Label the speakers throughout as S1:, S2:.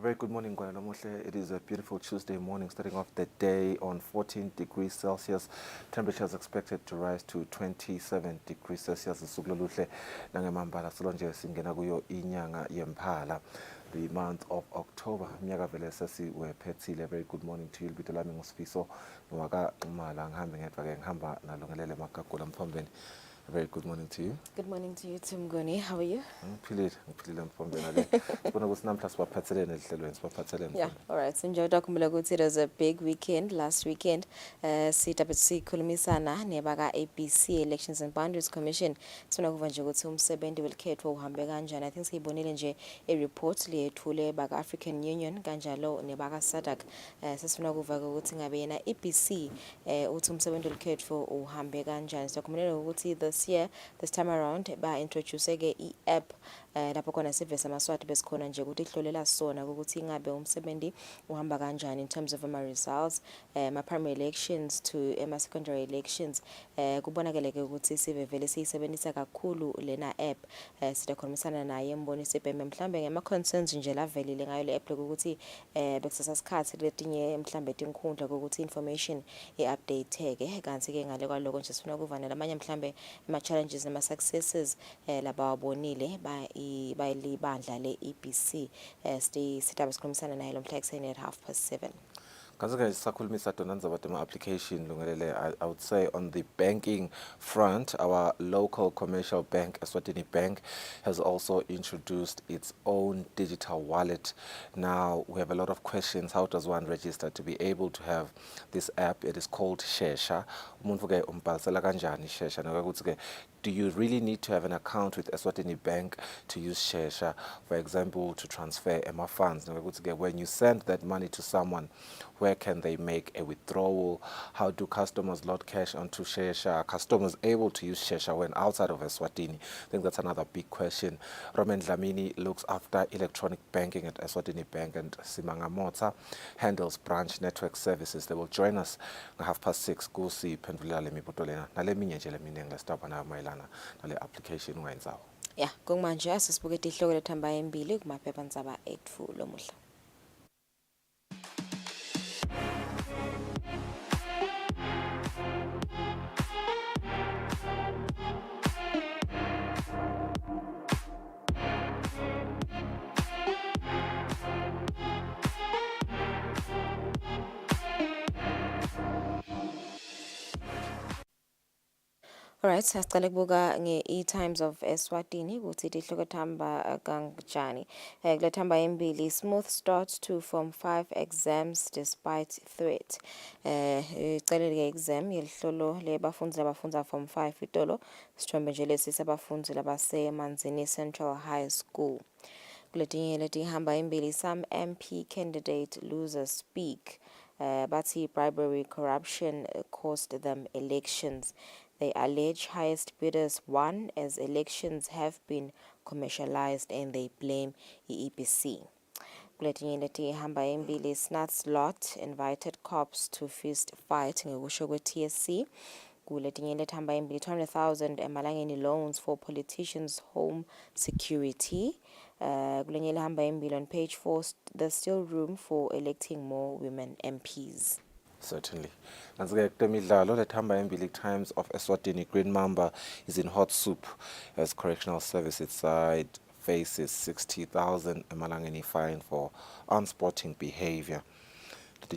S1: very good morning, Gwanamuhle. It is a beautiful Tuesday morning, starting off the day on 14 degrees Celsius. Temperatures expected to rise to 27 degrees Celsius. Sugloluhle nangemambala solonje singena kuyo inyanga yemphala. The month of October. Miyaga vele sesiwephethile. Very good morning to you. Libito lami nguSifiso Nwaka Xumala ngihambe ngedwa ke ngihamba nalungelele Magagula Mpombeni. Very good morning to you.
S2: Good morning to you, Mgoni. How are you? Yeah, all right. So enjoy talking. It was a big weekend last weekend. CWC khulumisana nebaga APC Elections and Boundaries Commission. Sifuna kuva nje ukuthi umsebenzi welkhethwa uhambe kanjani. I think siyibonile nje a report lethule baga African Union kanjalo nebaga SADC. Sifuna kuva ukuthi ngabe yena APC uthi umsebenzi welkhethwa uhambe kanjani. Siyakhulumela ukuthi this time around introduce i-app lapho khona sivese amaswati besikhona nje ukuthi ihlolela sona ukuthi ingabe umsebenzi uhamba kanjani in terms of ama results primary elections to secondary elections. Kubonakele ukuthi sive vele siyisebenzisa kakhulu lena app. Sidakhulumisana naye mbonise ibheme mhlambe ngema concerns nje lavelile ngayo le app ukuthi bekusasa isikhathi letinye mhlambe tinkhundla ukuthi information i-updateke kanti ke ngale kwaloko nje sifuna kuvanela amanye mhlambe ama challenges nama successes labawabonile bayilibandla le EPC. Sitaba sikhulumisana naye lo mhla ekseni at 7:30.
S1: I would say on the banking front, our local commercial bank, Eswatini Bank, has also introduced its own digital wallet. Now, we have a lot of questions. How does one register to be able to have this app? It is called Shesha. Do you really need to have an account with Eswatini Bank to use Shesha, for example, to transfer EMA funds? When you send that money to someone, where can they make a withdrawal? How do customers load cash onto Shesha? Are customers able to use Shesha when outside of Eswatini? I think that's another big question. Roman Dlamini looks after electronic banking at Eswatini Bank, and Simanga Mota handles branch network services. They will join us at 6:30. Kusi Pendula Lemiputolena. Naleminye Jelemine stop on our mailana. Nale application wines out.
S2: Yeah, kungmanje asisibuke ihloko lethamba embili kumaphepha ntsaba 8 lomuhla. All right, sasicale kubuka nge-e-times of Eswatini ukuthi ihloko thamba kanjani. Kule thamba embili, smooth start to Form 5 exams despite threat. Icele ke exam yelihlolo lebafundzi labafundza Form 5 itolo sithombe nje lesi sabafundi labase Manzini Central High School. Kuletinye letihamba embili, some MP candidate losers speak. Bathi bribery corruption cost them elections. They allege highest bidders won as elections have been commercialized and they blame EPC. Kuletinye letihamba embili, Snuts lot invited cops to fist fight ngekusho kwe-TSC. Kuletinye lethamba embili, 200,000 emalangeni loans for politicians' home security. Kulenye lehamba embili, on page 4, there's still room for electing more women MPs.
S1: Certainly. The Times of Eswatini Green Mamba is in hot soup as correctional service its side faces 60,000 emalangeni fine for unsporting behavior. VAR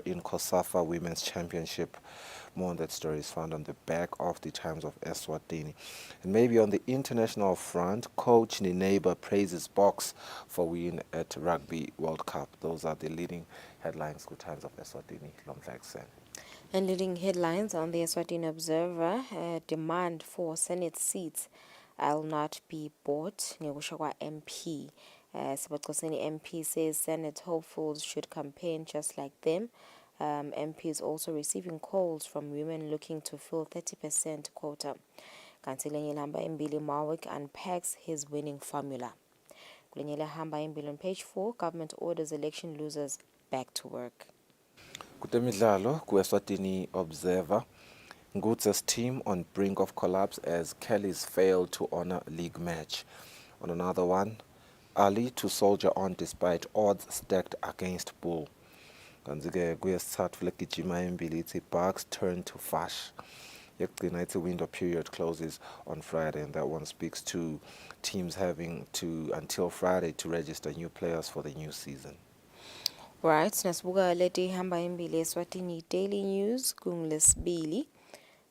S1: in Kosafa Women's Championship. More on that story is found on the back of the Times of Eswatini. And maybe on the international front, Coach Nineba praises box for win at Rugby World Cup. Those are the leading headlines with Times of Eswatini.
S2: And leading headlines on the Eswatini Observer, demand for Senate seats will not be bought. Ngekusho kwa MP. Sibaxoseni MP says Senate hopefuls should campaign just like them. MP is also receiving calls from women looking to fill 30% quota. Kantilenye Lamba Mbili Marwick unpacks his winning formula. Kulenyele Hamba Mbili on page 4, government orders election losers back to work.
S1: Kutemidlalo, Eswatini Observer. Ngutsa's team on brink of collapse as Kellys failed to honor league match. On another one, Ali to soldier on despite odds stacked against Bull. Kanzi-ke kuyesithathu vele gijima embili ithi Bucks turn to Fash. Yekugcina ithi window period closes on Friday, and that one speaks to teams having to until Friday to register new players for the new season.
S2: Right, nasibuka leti hamba embili Eswatini Daily News kungolesibili.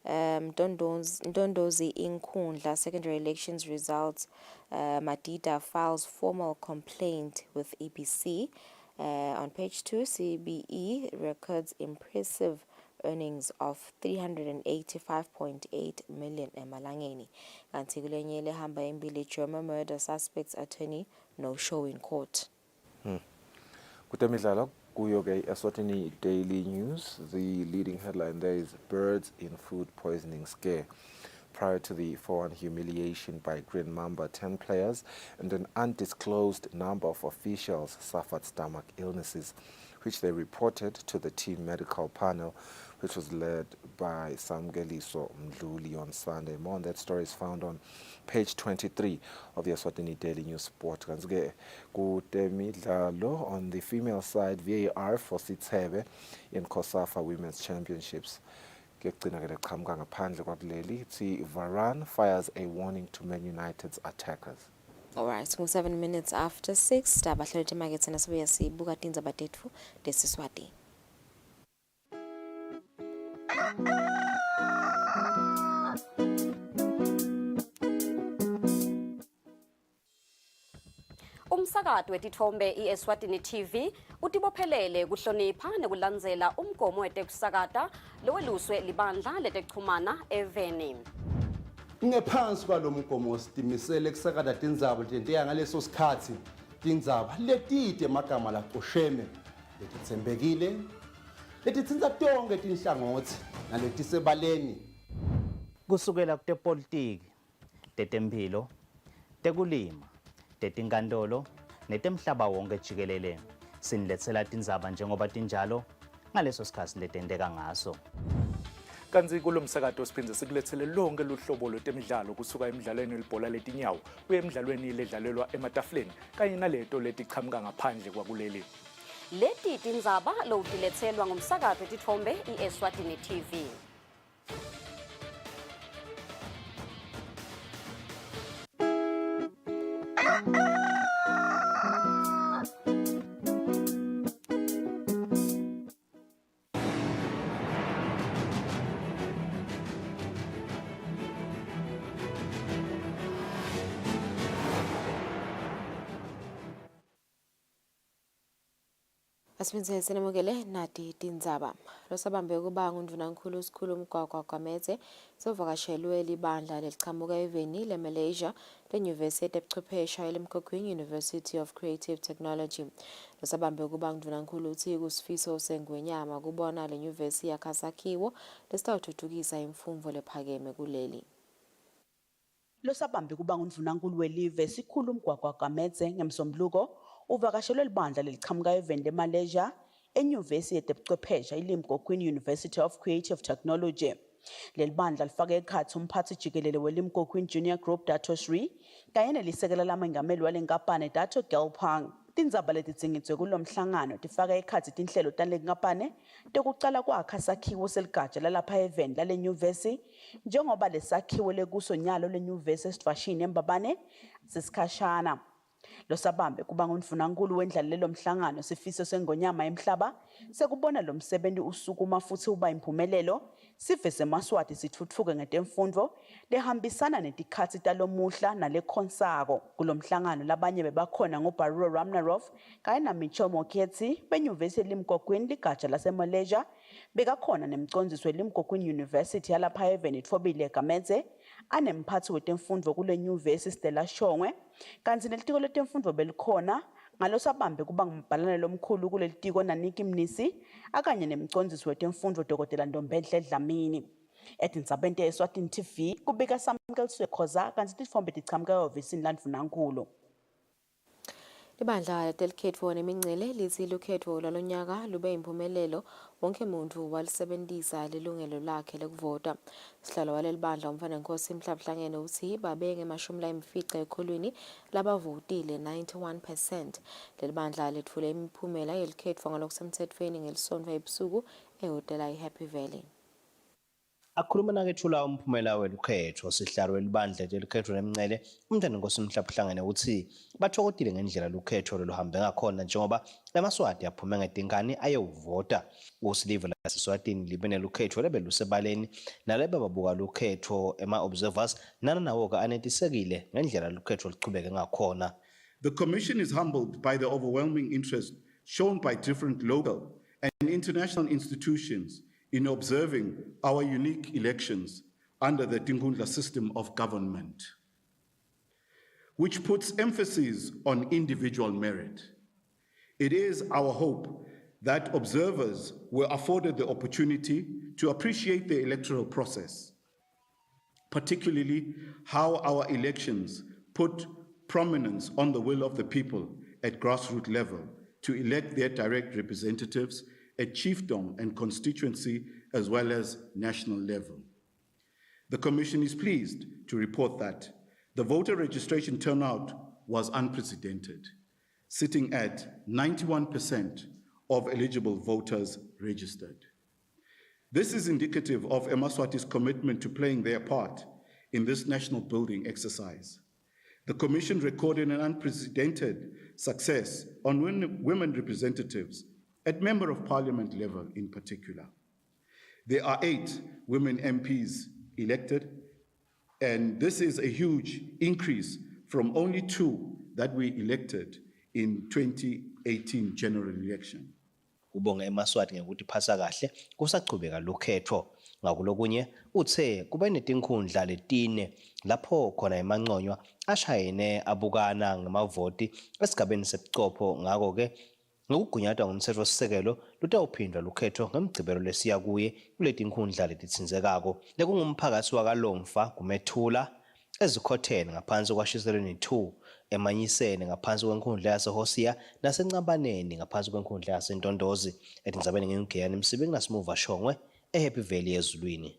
S2: Ndondozi Inkundla secondary elections results. Madida files formal complaint with EPC. On page 2, CBE records impressive earnings of 385.8 million emalangeni. Kanti kulenyele hamba embili German murder suspects attorney no show in court.
S1: Kutemidlalo kuyo-ke Eswatini Daily News. The leading headline there is birds in food poisoning scare. Prior to the 4-1 humiliation by Green Mamba, 10 players and an undisclosed number of officials suffered stomach illnesses, which they reported to the team medical panel, which was led by Samgeliso Mdluli on Sunday. More on that story is found on page 23 of the Eswatini Daily News Sport. Kanzi-ke kutemidlalo on the female side, VAR for Sitshebe in COSAFA Women's Championships. Varane fires a warning to Man United's attackers.
S2: Alright, 7 minutes after 6, tabahlelete markets nasibuya sibuka tindzaba tetfu tesiswati.
S3: Umsakazo wetithombe iEswatini TV utibophelele kuhlonipha nekulandzela umgomo wetekusakata loweluswe libandla letekuchumana eveni.
S4: Ngephansi kwalomgomo sitimisele kusakata tindzaba letentiya ngaleso sikhatsi tindzaba letide emagama lacosheme letitsembekile letitsintsa tonke tinhlangothi naletisebaleni
S5: kusukela kutepolitiki, tetemphilo, tekulima, tetinkantolo netemhlaba wonke jikelele siniletsela tindzaba njengoba tinjalo ngaleso sikhatsi letenteka ngaso.
S6: Kanzi kulo msakato siphindze sikulethele lonke luhlobo lwetemidlalo kusuka emidlalweni welibhola letinyawo kuye emidlalweni ledlalelwa ematafuleni kanye naleto letichamuka ngaphandle kwakuleli.
S3: Leti tindzaba lowutiletselwa ngumsakazo wetithombe iEswatini TV.
S2: Asiphinze sinemukele nati tindzaba. Losabambe kuba ngundvunankhulu sikhulu Mgwagwa Gamete sovakashelwe libandla lelichamuka eveni leMalaysia lenyuvesi yetebuchwephesha elimkhokhwini University of Creative Technology. Losabambe kuba ngundvunankhulu uthi kusifiso sengwenyama kubona lenyuvesi yakhasakhiwo lesitawuthuthukisa imfundvo lephakeme kuleli.
S7: Losabambe kuba ngundvunankhulu welive sikhulu Mgwagwa Gamete ngemsombuluko uvakashelwe libandla lelichamuka eveni leMalaysia enyuvesi yetebuchwephesha ilimkhokhwini University of Creative Technology. Leli bandla lifake ekhatsi umphathi jikelele welimkhokhwini Junior Group Dato Sri kanye nelisekela lamengameli walenkampane Dato Gelpang. Tindzaba letidzingidzwe kulomhlangano tifaka ekhatsi tinhlelo talenkampane tekucala kwakha sakhiwo seligatsha lalapha eveni lalenyuvesi njengoba lesakhiwo lekuso nyalo lenyuvesi esivashini eMbabane sesikhashana. Losabambe kuba ngundvunankhulu wendlalelo mhlangano sifiso sengonyama emhlaba sekubona lo msebenzi usukuma futhi uba impumelelo sive seMaswati sithuthuke ngetemfundvo lehambisana netikhatsi talomuhla nalekhonsako. Kulomhlangano labanye bebakhona ngoBaruro Ramnarov kanye naMicho Moketsi benyuvesi elimkhokhwini ligatsha laseMalaysia bekakhona nemcondzisi welimkhokhwini University yalapha eveni Thobile Gamete anemphathi wetemfundvo kule nyuvesi Stella Shongwe kanti nelitiko letemfundvo belikhona ngalosabambe kuba ngumbhalane lomkhulu kulelitiko Naniki Mnisi akanye nemcondzisi wetemfundvo Dr. Ndombenhle Dlamini. Etindzabeni teEswatini TV kubika Samkeliswe Khoza kanti titfombe tichamuka ehhovisini landvunankhulu.
S2: Libandla telikhetfo nemincele lithi lukhetfo lwalonyaka lube impumelelo wonke muntu walisebentisa lilungelo lakhe lekuvota. Sihlalo waleli bandla umfanenkosi Mhlabuhlangene uthi babenge emashumi ekhulwini labavotile 91%. Leli bandla lethule imiphumela yelikhetfo ngalokusemthethweni ngelisonto ebusuku ehhotela iHappy Valley.
S5: Akhuluma nakethula umphumela welukhetho sihlalo welibandla telikhetho nemncele umntwanenkosi Mhlabuhlangene uthi bathokodile ngendlela lukhetho loluhambe ngakhona njengoba emaswati aphume ngetinkani ayewuvota. Kusile laseSwatini libe nelukhetho lebe lusebaleni nalebe babuka lukhetho ema-observers nananawo-ke anetisekile ngendlela lukhetho luchubeke ngakhona.
S8: The Commission is humbled by the overwhelming interest shown by different local and international institutions in observing our unique elections under the Tinkundla system of government, which puts emphasis on individual merit. It is our hope that observers were afforded the opportunity to appreciate the electoral process, particularly how our elections put prominence on the will of the people at grassroots level to elect their direct representatives at chiefdom and constituency as well as national level. The Commission is pleased to report that the voter registration turnout was unprecedented, sitting at 91% of eligible voters registered. This is indicative of eMaswati's commitment to playing their part in this national building exercise. The Commission recorded an unprecedented success on women representatives at Member of Parliament level in particular. There are 8 women MPs elected, and this is a huge increase from only 2 that we elected in 2018 general election.
S5: Ubonge eMaswati ngekuthi phasa kahle kusachubeka lukhetho. Ngakulokunye uthe kube netinkhundla letine lapho khona emanqonywa ashayene abukana ngemavoti esigabeni sebuchopho ngako-ke ngokugunyatwa ngumthetho sisekelo lutawuphindwa lukhetho ngemigcibelo lesiya kuye kuletinkhundla letitsinzekako lekungumphakathi wakalomfa kumethula ezikhothene ngaphansi kwashiselweni 2 emanyisene ngaphansi kwenkhundla yaseHosia nasencabaneni ngaphansi kwenkhundla yasentondozi etindzabeni ngengigeyani Msibeni nasimuva Shongwe eHappy Valley ezulwini.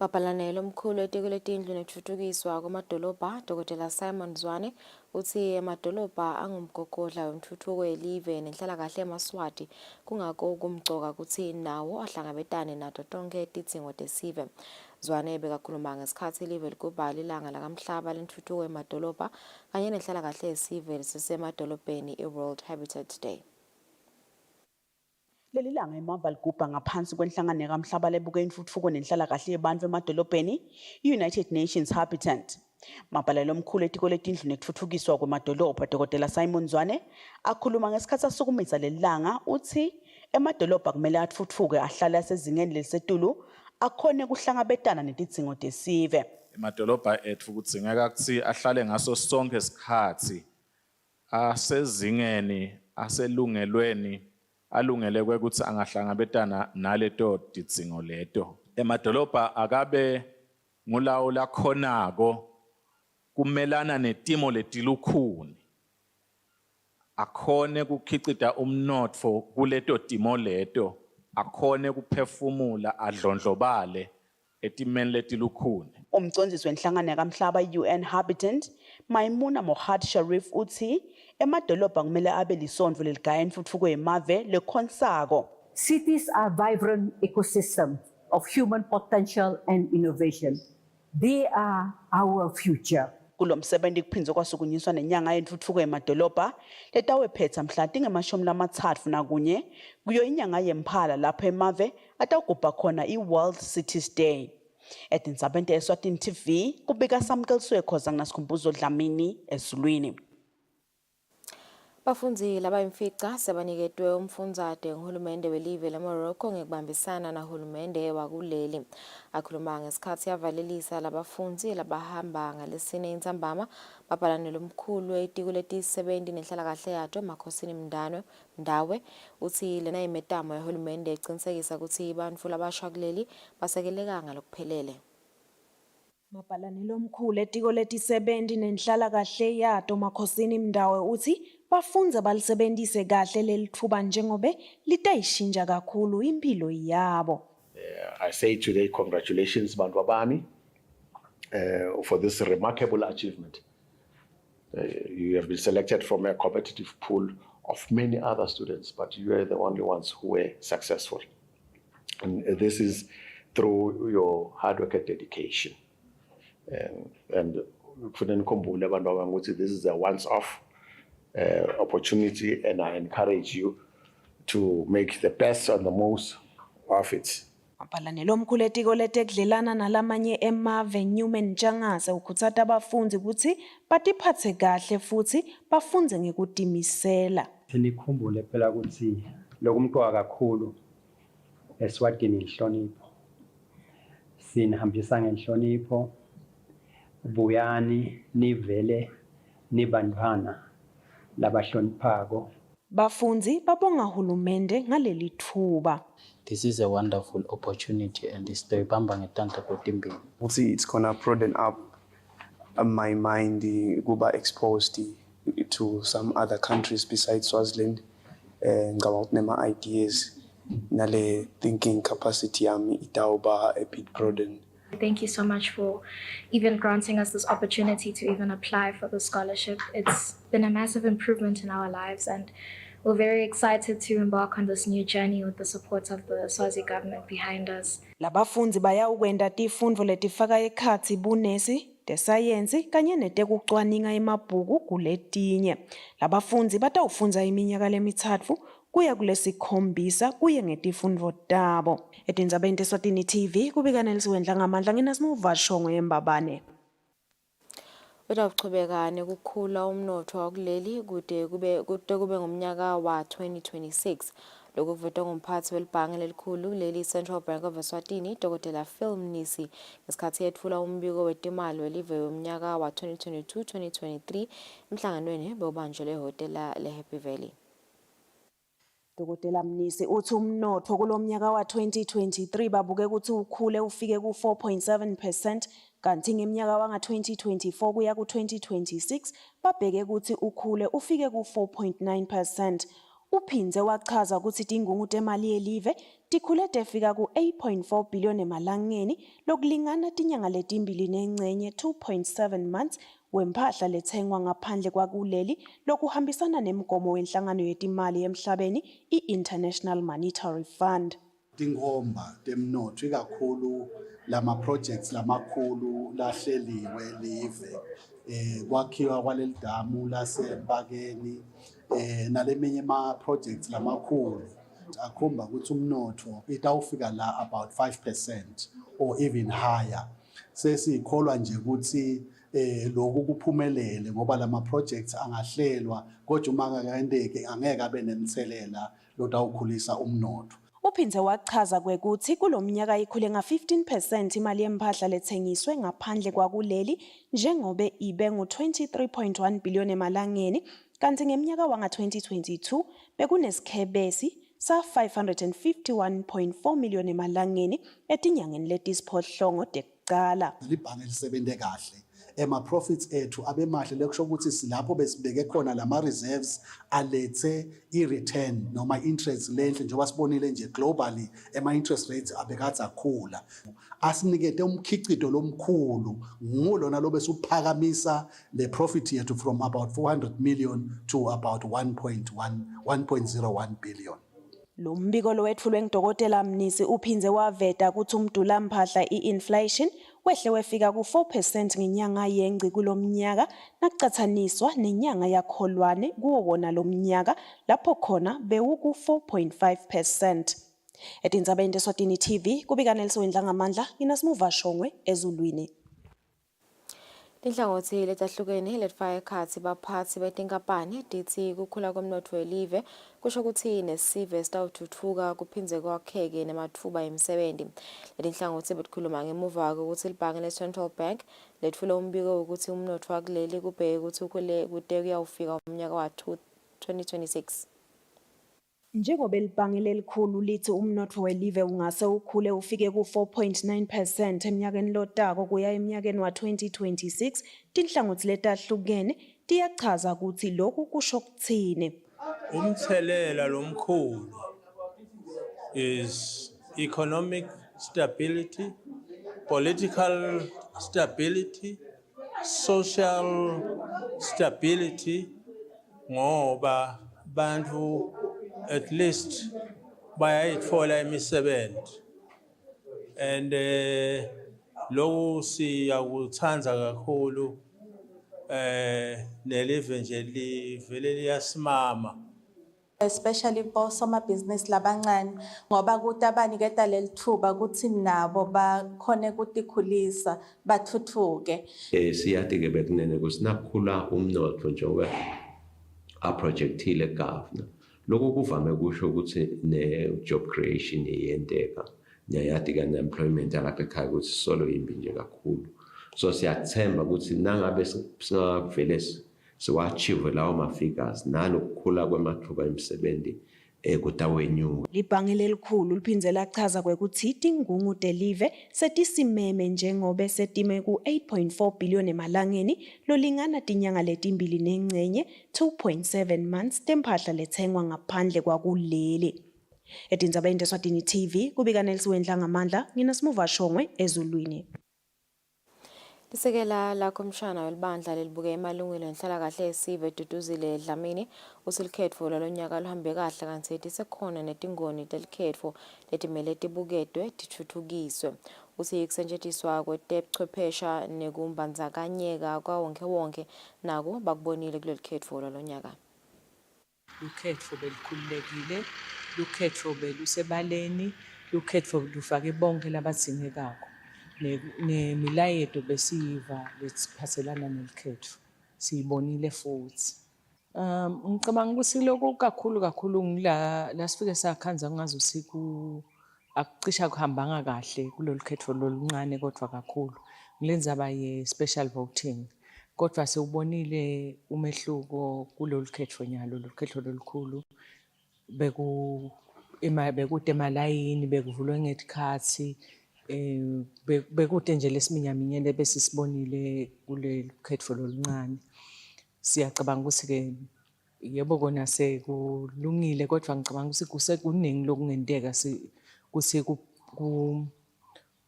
S2: Bapalanelo omkhulu etiko letindlu nethuthukiswa kwamadolobha Dr. Simon Zwane uthi amadolobha angumgogodla wemthuthuko yelive nenhlalakahle eMaswati kungako kumgcoka kuthi nawo ahlangabetane nato tonke tidzingo tesive. Zwane bekakhuluma ngesikhathi ilive ligubhala ilanga lakamhlaba lentuthuko emadolobha kanye nenhlalakahle yesive lisesemadolobheni iWorld Habitat Day.
S7: Leli langa emava ligubha ngaphansi kwenhlangano yakamhlaba lebuke intuthuko nenhlalakahle yabantu emadolobheni United Nations Habitat. Mabhalelo omkhulu etiko letindlu nethuthukiswa kwamadolobha Dr. Simon Zwane akhuluma ngesikhathi asukumisa leli langa uthi emadolobha kumele athuthuke ahlale asezingeni lelisetulu akhone kuhlangabetana netidzingo tesive.
S9: Emadolobha ethu kudzingeka ukuthi ahlale ngaso sonke isikhathi asezingeni aselungelweni alungele ukuthi angahlangabetana naleto tidzingo leto. Emadolobha akabe ngulawo lakhonako kumelana netimo letilukhuni akhone kukhicita umnotfo kuleto timo leto akhone kuphefumula adlondlobale etimeni letilukhuni.
S7: Umcondzisi wenhlangano yakamhlaba UN Habitat Maimuna Mohad Sharif uthi emadolobha kumele abe lisondvo leligaya intfutfuko yemave lekhonsako.
S10: Cities are vibrant ecosystem of human potential and innovation. They are our future.
S7: Kulo msebenzi kuphindze kwasukunyiswa nenyanga yentfutfuko yemadolobha letawephetsa mhla tingemashumi nakunye kuyo inyanga yemphala lapho emave atawugubha khona i-World Cities Day. Etindzabeni te-Eswatini TV kubika Samkeliswe Khoza nginasikhumbuzo Dlamini ezulwini.
S2: Bafunzi labayimfica sebaniketwe umfundzate nguhulumende welive leMorocco ngekubambisana nahulumende wakuleli. Akhuluma ngesikhathi yavalelisa labafunzi labahamba ngalesine intsambama bapalanelo omkhulu etiko letisebenti nenhlalakahle yato Makhosini Mndawe uthi lena imetamo yahulumende icinisekisa ukuthi bantfu labasha kuleli basekeleka ngalokuphelele.
S11: Mabhalanelo omkhulu etiko letisebenzi nenhlalakahle yato Makhosini Mndawe uthi bafunze balisebenzise kahle leli thuba njengobe litayishintsha kakhulu impilo yabo.
S12: I say today, congratulations, Bantu Abami, for this remarkable achievement. You have been selected from a competitive pool of many other students, but you are the only ones who were successful. And this is through your hard work and dedication. And this is a once-off opportunity, and I encourage you to make the best and the most of it.
S11: Mabhalanelo omkhulu etiko letekudlelana nalamanye emave Newman Ntshangase ukhutsata abafundi ukuthi batiphatse kahle futhi bafunze ngekutimisela.
S13: Sinikhumbule phela ukuthi lokumqoka kakhulu Eswatini inhlonipho. Sinihambisa ngenhlonipho, buyani nivele nibantwana labahloniphako.
S11: Bafundi babonga hulumende ngaleli thuba.
S14: This is a wonderful opportunity and
S15: it's gonna broaden up my mind, kuba exposed to some other countries besides Swaziland, about nema ideas, nale thinking capacity yami itauba a bit broadened.
S16: Thank you so much for even granting us this opportunity to even apply for the scholarship. It's been a massive improvement in our lives, and we're very excited to embark on this new journey with the support of the Swazi government behind us.
S11: Labafundi bayawukwenda tifundvo letifaka ekhatsi bunesi, tesayensi kanye netekucwaninga emabhuku kuletinye. Labafundi batawufundza iminyaka lemithatfu kuya kulesikhombisa kuye ngetifundvo tabo. Etindzabeni teSwatini TV kubika Nelisiwendla ngamandla nginasimuva shongwe embabane.
S2: Utawuchubeka nekukhula umnotho wakuleli kude kube ngomnyaka wa 2026. Lokhu kuvotwa ngumphathi welibhange lelikhulu leli Central Bank of Eswatini Dr. Phil Mnisi ngesikhathi yethula umbiko wetimali welive womnyaka wa 2022-2023 emhlanganweni bebanjwe ehotela leHappy Valley.
S11: Dr. Mnisi uthi umnotho kulomnyaka wa 2023 babuke ukuthi ukhule ufike ku 4.7%. Kanti ngeminyaka wanga 2024 kuya ku 2026 babheke ukuthi ukhule ufike ku 4.9%. Uphindze wachaza ukuthi tingungu temali yelive tikhule tefika ku 8.4 billion emalangeni lokulingana tinyanga letimbili nengcenye 2.7 months wemphahla lethengwa ngaphandle kwakuleli lokuhambisana nemgomo wenhlangano yetimali emhlabeni i-International Monetary Fund.
S4: Tingomba temnotho ikakhulu lama projects lamakhulu lahleliwe live kwakhiwa kwaleli damu lasempakeni naleminye ama projects lamakhulu akhomba ukuthi umnotho itawufika la about 5% or even higher. Sesikholwa nje ukuthi lokhu kuphumelele ngoba lama projects angahlelwa kodwa uma ngeke abe nemthelela lotawukhulisa umnotho.
S11: Uphindze wachaza kwekuthi kulomnyaka ikhule nga 15% imali yemphahla lethengiswe ngaphandle kwakuleli njengobe ibe ngu 23.1 billion emalangeni kanti ngeminyaka wanga 2022 bekunesikhebesi sa 551.4 million emalangeni etinyangeni letisiphohlongo tekuqala.
S4: Libhange lisebente kahle. Ema profits ethu abemahle lekusho ukuthi silapho besibeke khona lama reserves alethe i-return noma interest lenhle njengoba sibonile nje globally ema interest rates abekade akhula. Asinikete umkhicido lomkhulu ngolona lobe suphakamisa le profit yethu from about 400 million to about 1.01 billion.
S11: Lo mbiko lowethulwe ngudokotela Mnisi uphindze waveta ukuthi umdula mphahla i-inflation wehle wefika ku 4% ngenyanga yengci kulomnyaka nakucathaniswa nenyanga yakholwane kuwo wona lomnyaka lapho khona bewuku 4.5%. Etindzabeni teSwatini TV kubika Nelisiwendla ngamandla nginasimuva shongwe ezulwini.
S2: Tinhlangothi letahlukene letfaka ekhatsi baphathi betinkampani dithi kukhula komnotho welive kusho ukuthi nesive sitawuthuthuka kuphindze kwakheke nematfuba emsebenzi. Letinhlangothi betikhuluma ngemuva ukuthi libhange le-Central Bank letfula umbiko ukuthi umnotho wakuleli kubheke ukuthi ukhule kude kuyawufika umnyaka wa 2026.
S11: Njengoba elibhangile elikhulu lithi umnotho welive ungase ukhule ufike ku-4.9% eminyakeni lotako kuya eminyakeni wa-2026, tinhlangothi letahlukene tiyachaza ukuthi lokhu kusho kuthini.
S17: Umthelela lomkhulu is economic stability, political stability, social stability, ngoba bantu at least bayayitfola imisebenzi, and lokhu siyakuthanda kakhulu nelive nje livele liyasimama.
S18: Especially bosomabhizinisi labancane ngoba kuthi abaniketa leli thuba ukuthi nabo bakhone ukutikhulisa bathuthuke.
S19: Siyathi ke bekunene ukuthi nakukhula umnotho njengoba aprojectile governor, lokho kuvame kusho ukuthi ne-job creation iyenteka, nyayathi ka employment yalapha ekhaya ukuthi solo yimbi nje kakhulu. So siyathemba ukuthi nangabe singavele siwa-achieve lawo ma-figures nalokukhula kwemathuba emisebenzi kutawenyuka.
S11: Libhangile elikhulu liphindze lachaza kwekuthi tingungu telive setisimeme njengobe setime ku-8.4 billion emalangeni lolingana tinyanga letimbili nengcenye 2.7 months temphahla letsengwa ngaphandle kwakuleli. Etindzabeni teSwatini TV kubika Nelsiwendla ngamandla ngina Smuva Shongwe ezulwini.
S2: Lisekela la komishana welibandla lelibuke emalungelo enhlalakahle esive Duduzile Dlamini usilikhetfo lalonyaka luhambe kahle kanti ethi sekhona netingoni telikhetfo letimele tibuketwe tithuthukiswe. Uthi kusetjentiswa kwetebuchwephesha nekumbandzakanyeka kwawonke nako bakubonile kuleli khetfo lalonyaka.
S20: Lukhetfo belikhululekile, lukhetfo belusebaleni, lukhetfo lufake bonke labadzingekako. Nemilayeto besiyiva lesiphatselana nelikhetfo siyibonile futhi. Ngicabanga ukuthi lokho kakhulu ngila lasifike sakhanza ngazuthi akucisha kuhambanga kahle kulolu khetfo loluncane kodwa kakhulu ngilendzaba ye-special voting, kodwa sewubonile umehluko kulolu khetfo nyalo. Lolu khetfo lolukhulu bekude emalayini, bekuvulwe ngetikhatsi, bekude nje lesiminyaminyene bese sibonile kuleli khetfo loluncane. Siyacabanga ukuthi ke yebo kona sekulungile kodwa ngicabanga ukuthi kusekuningi lokungenteka ukuthi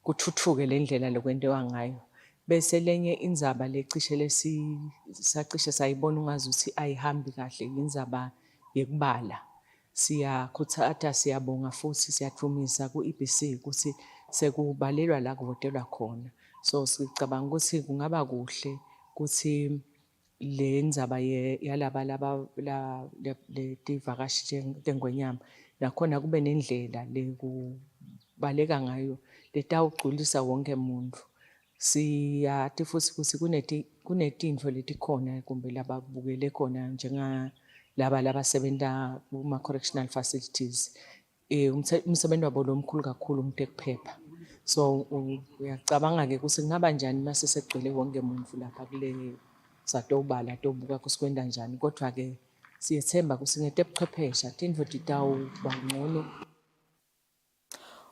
S20: kuthuthuke le ndlela lokwentewa ngayo. Bese lenye indzaba lecishe sacishe sayibona ungazuthi ayihambi kahle indzaba yekubala. Siyakhuthaza, siyabonga futhi siyadumisa ku-EBC ukuthi sekubalelwa la kuvotelwa khona. So sicabanga ukuthi kungaba kuhle ukuthi le ndzaba yalaba letivakashi tengwenyama nakhona kube nendlela lekubaleka ngayo letawugculisa wonke muntu. Siyathi futhi ukuthi kunetintfo letikhona kumbe lababukele khona njengalaba labasebenta kuma-correctional facilities. Umsebenzi wabo lomkhulu kakhulu ngitekuphepha. So uyacabanga-ke ukuthi kungaba njani mase segcwele wonke muntu lapha kule satobala tobuka kusikwenda njani, kodwa-ke siyethemba ukuthi ngetebuchwephesha tintfo titawuba ngcono.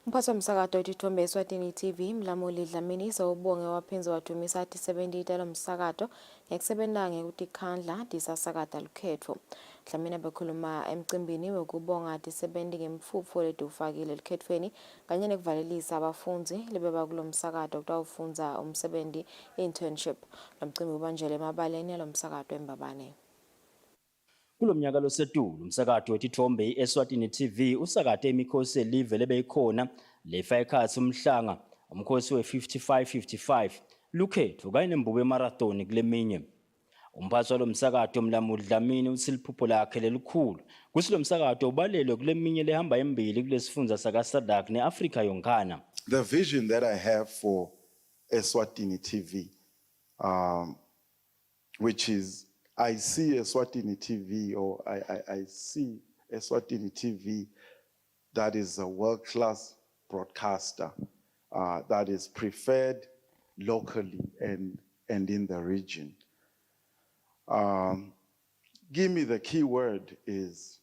S2: Umphathi womsakato wetithombe Eswatini TV Mlamuli Dlamini sewubonge waphinze wadumisa athi 70 italo msakato ngekusebenta ngekutikhandla tisasakata lukhetfo. Dlamini bekhuluma emcimbini wekubonga athi 70 ngemfupho letufakile likhethweni kanye nekuvalelisa abafunzi lebeba kulo msakato kutawufunza umsebenzi internship. Lomcimbi ubanjele emabaleni yalomsakato eMbabane.
S21: Kulomnyaka losetulu umsakato wetithombe iEswatini TV usakate imikhosi elive lebeyikhona lefa ekhathi umhlanga umkhosi we-55 lukhetho kanye nembubo emarathon kuleminye. Umphathi walomsakato Mlamuli Dlamini uthi liphupho lakhe lelikhulu kuthi lo msakato ubalelwe kuleminye lehamba embili kulesifundza sakaSadak neAfrika yonkana.
S22: The vision that I have for Eswatini TV, which is I see Eswatini TV, or I see Eswatini TV that is a world-class broadcaster that is preferred locally and in the region. Give me the key word is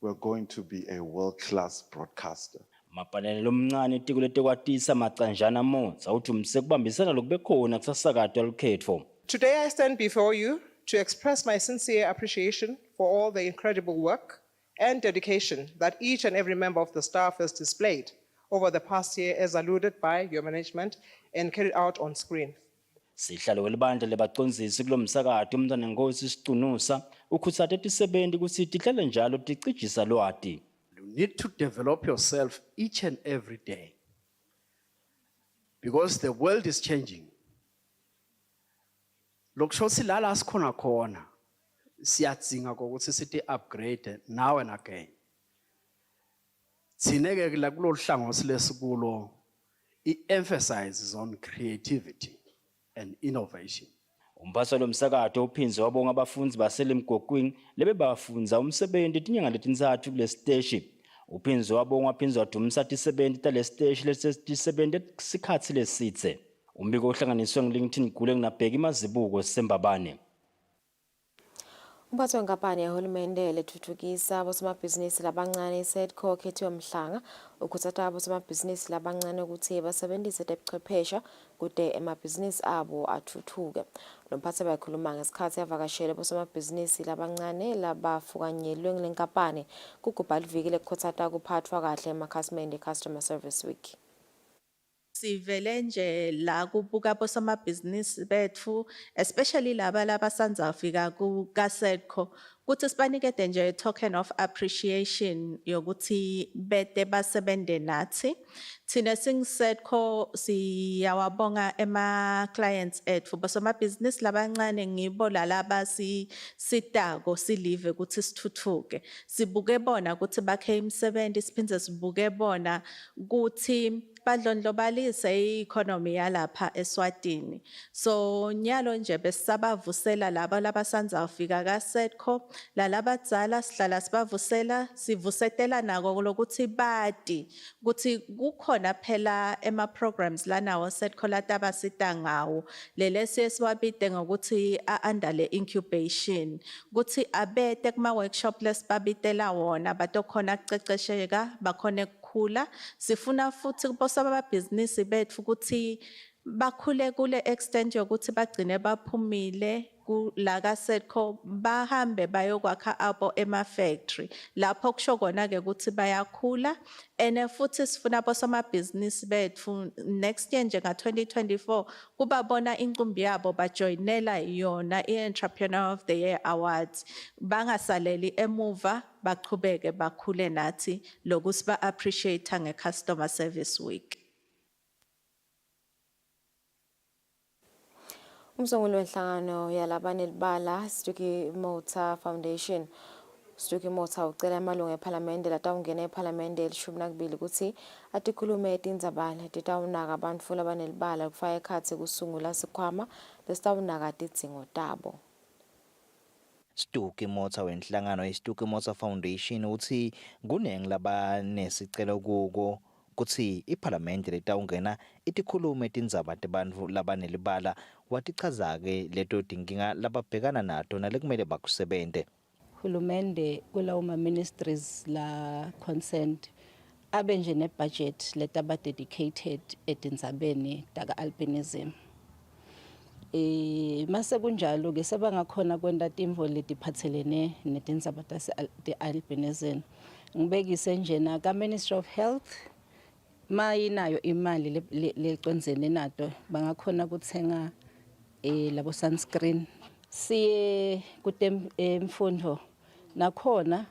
S22: we're going to be a world-class broadcaster.
S21: Mapanelo omncane etiko letekwatisa Macanjana Motsa uthi umsekubambisana lokube khona kusasakatwa lukhetfo.
S1: Today I stand before you to express my sincere appreciation for all the incredible work and dedication that each and every member of the staff has displayed over the past year as alluded by your management and carried out on screen.
S21: Sihlalo welibandla lebacondzisi kulo msakato umntwana Nkosi Sicunusa ukhutsata tisebenti kutsi tihlale njalo ticijisa lwati.
S6: You need to develop yourself each and every day because the world is changing. Lokshotsi lala sikhona khona siyadzinga ukuthi sithi upgrade now and again. Tsineke la kulo hlangothi lesikulo emphasizes on creativity and innovation.
S21: Umphathi lo msakato uphinze wabonga abafunzi baselimgogwini lebe bafunza umsebenzi tinyanga letintsatfu kule siteshi. Uphinze wabonga aphinze wadumisa tisebenti tale siteshi lesisebenti sikhatsi lesitse. Umbiko ohlanganiswe ngeLinkedIn Gule nginabheka imazibuko Sembabane.
S2: Umphathi wenkampani yahulumende lethuthukisa abosomabhizinisi labancane SEDCO Khethiwe Mhlanga ukhutsata abosomabhizinisi labancane ukuthi basebenzise ubuchwepheshe kude emabhizinisi abo athuthuke. Lo mphathi bayikhuluma ngesikhathi yavakashele abosomabhizinisi labancane labafukanyelwe ngelenkampani kugubha liviki lekhutsata kuphathwa kahle emakhasimende Customer Service Week.
S18: Sivele nje la kubuka bosomabhizinisi bethu especially laba labasanza kufika ku SEDCO kuthi sibanikede nje token of appreciation yokuthi bede basebende nathi. Thina SEDCO siyawabonga ema clients ethu bosomabhizinisi labancane ngibo lalaba sitako silive ukuthi sithuthuke. Sibuke bona ukuthi bakhe imisebenzi siphinde sibuke bona ukuthi badlondlobalise i-economy yalapha Eswatini. So nyalo nje besabavusela laba labasanza kufika kaSEDCO lalabadzala sihlala sibavusela sivusetela nako lokuthi badi ukuthi kukhona phela ema programs lanawo SEDCO lataba sita ngawo lele sesiwabide ngokuthi under le incubation ukuthi abete kuma workshop lesibabitela wona batokhona kucecesheka bakhona khula sifuna futhi bosababhizinisi bethu ukuthi bakhule kule extent yokuthi bagcine baphumile la kaSEDCO bahambe bayokwakha abo ema factory lapho kusho kona ke ukuthi bayakhula ene futhi sifuna bosomabhizinisi bethu next year njenga 2024 kubabona inqumbi yabo bajoinela yona i-Entrepreneur of the Year Awards bangasaleli emuva baqhubeke bakhule nathi lokuthi ba appreciate nge-Customer Service Week.
S2: Umsunguli wenhlangano yalabane libala Stuki Motor Foundation Stuki Motor ucela amalungu eParliament latawungena eParliament el-12 ukuthi atikhulume tindzabane titawunaka abantu labanelibala kufaka ekhatsi kusungula sikhwama lesitawunaka tidzingo tabo.
S23: Stuki Motor wenhlangano yeStuki Motor Foundation uthi kunengi labanesicelo kuko kutsi iParliament letawungena itikhulume tindzaba tebantfu labanelibala watichazake leto tinkinga lababhekana nato nalekumele bakusebente.
S24: Hulumende kulawo ma-ministries la concerned abe nje ne-budget letaba dedicated etindzabeni taka-albinism. Mase kunjalo ke sebangakhona kwenta timvo letiphatselene netindzaba tase-albinism. Ngibekise njena ka-Ministry of Health mayinayo imali lecondzene nato bangakhona kutsenga labo sunscreen siye kutemfundo nakhona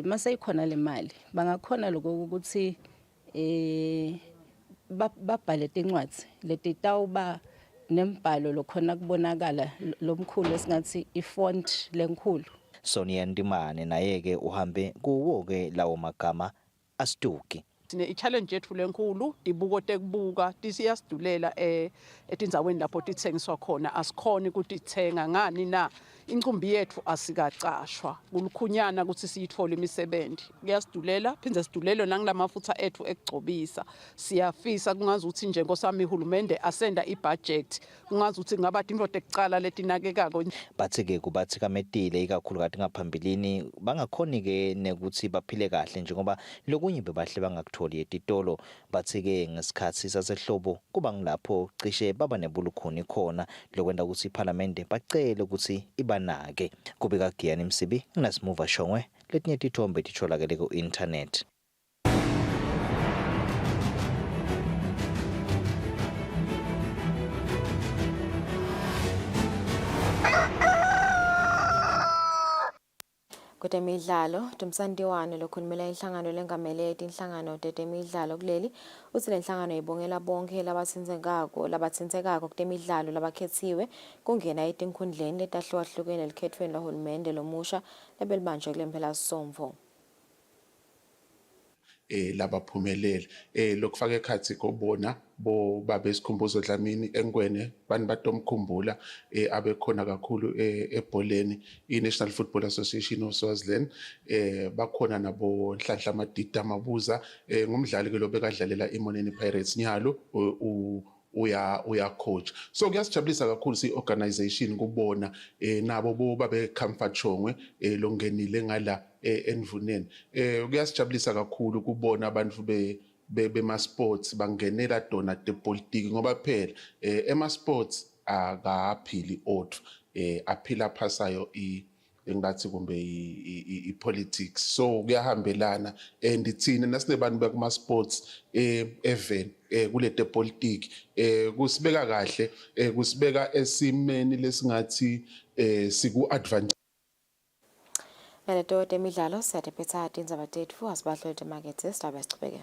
S24: mase ikhona le mali bangakhona lokho ukuthi babhale tincwadzi letitawuba nembhalo lokhona kubonakala lomkhulu esingathi ifont lenkulu.
S23: Sonia Ndimane naye ke uhambe kuwo ke lawo magama aStuki.
S3: I-challenge yethu lenkulu tibuko tekubuka tisiyasidulela etindzaweni lapho tithengiswa khona asikhoni ukutithenga ngani na incumbi yethu asikacashwa kulukhunyana ukuthi siyithole imisebenzi kuyasidulela phinde sidulele nangilamafutha ethu ekugcobisa siyafisa kungazuthi nje nkosami ihulumende asenda ibudget kungazuthi ngaba into tekucala letinakekako
S23: bathi-ke kubathikametile ikakhulukazi ngaphambilini bangakhoni-ke nekuthi baphile kahle njengoba lokunye bebahle bangakutholi etitolo bathi-ke ngesikhathi sasehlobo kuba ngilapho cishe baba nebulukhuni khona lokwenda ukuthi iPhalamende bacele ukuthi ibanake kubika Giyani Msibi nginasimuva Shongwe letinye tithombe titholakele ku-internet.
S2: Kutemidlalo Tumsandiwane lokhulumela inhlangano lengamele inhlangano tetemidlalo kuleli uthi le nhlangano ibongela bonke labatsinzekako kutemidlalo labakhethiwe kungena etinkhundleni letahlukahlukene likhethweni lahulumende lomusha lebelibanjwe kule mpelasomvo.
S5: Labaphumelele lokufaka ekhathi kobona bo babe isikhumbuzo Dlamini Engwene bani batomkhumbula abekhona kakhulu ebholeni iNational Football Association of Swaziland bakhona nabo Nhlanhla Madida Mabuza ngumdlali ke lobekadlalela iMoneni Pirates Nyalo uya coach so kuyasijabulisa kakhulu si-organization kubona nabo bo babe comfort Chongwe longenile ngala envuneni kuyasijabulisa kakhulu kubona abantu bema sports bangenela dona tepolitiki ngoba phela ema sports akaphili othu aphila phasayo engathi kumbe ipolitics so kuyahambelana and ithina nasinebantu bakuma sports even kule tepolitiki kusibeka kahle kusibeka esimeni lesingathi siku advantage.
S2: Naleto temidlalo siyatephetha tindzaba tetfu asibadlo temakethe sidaba sichubeke.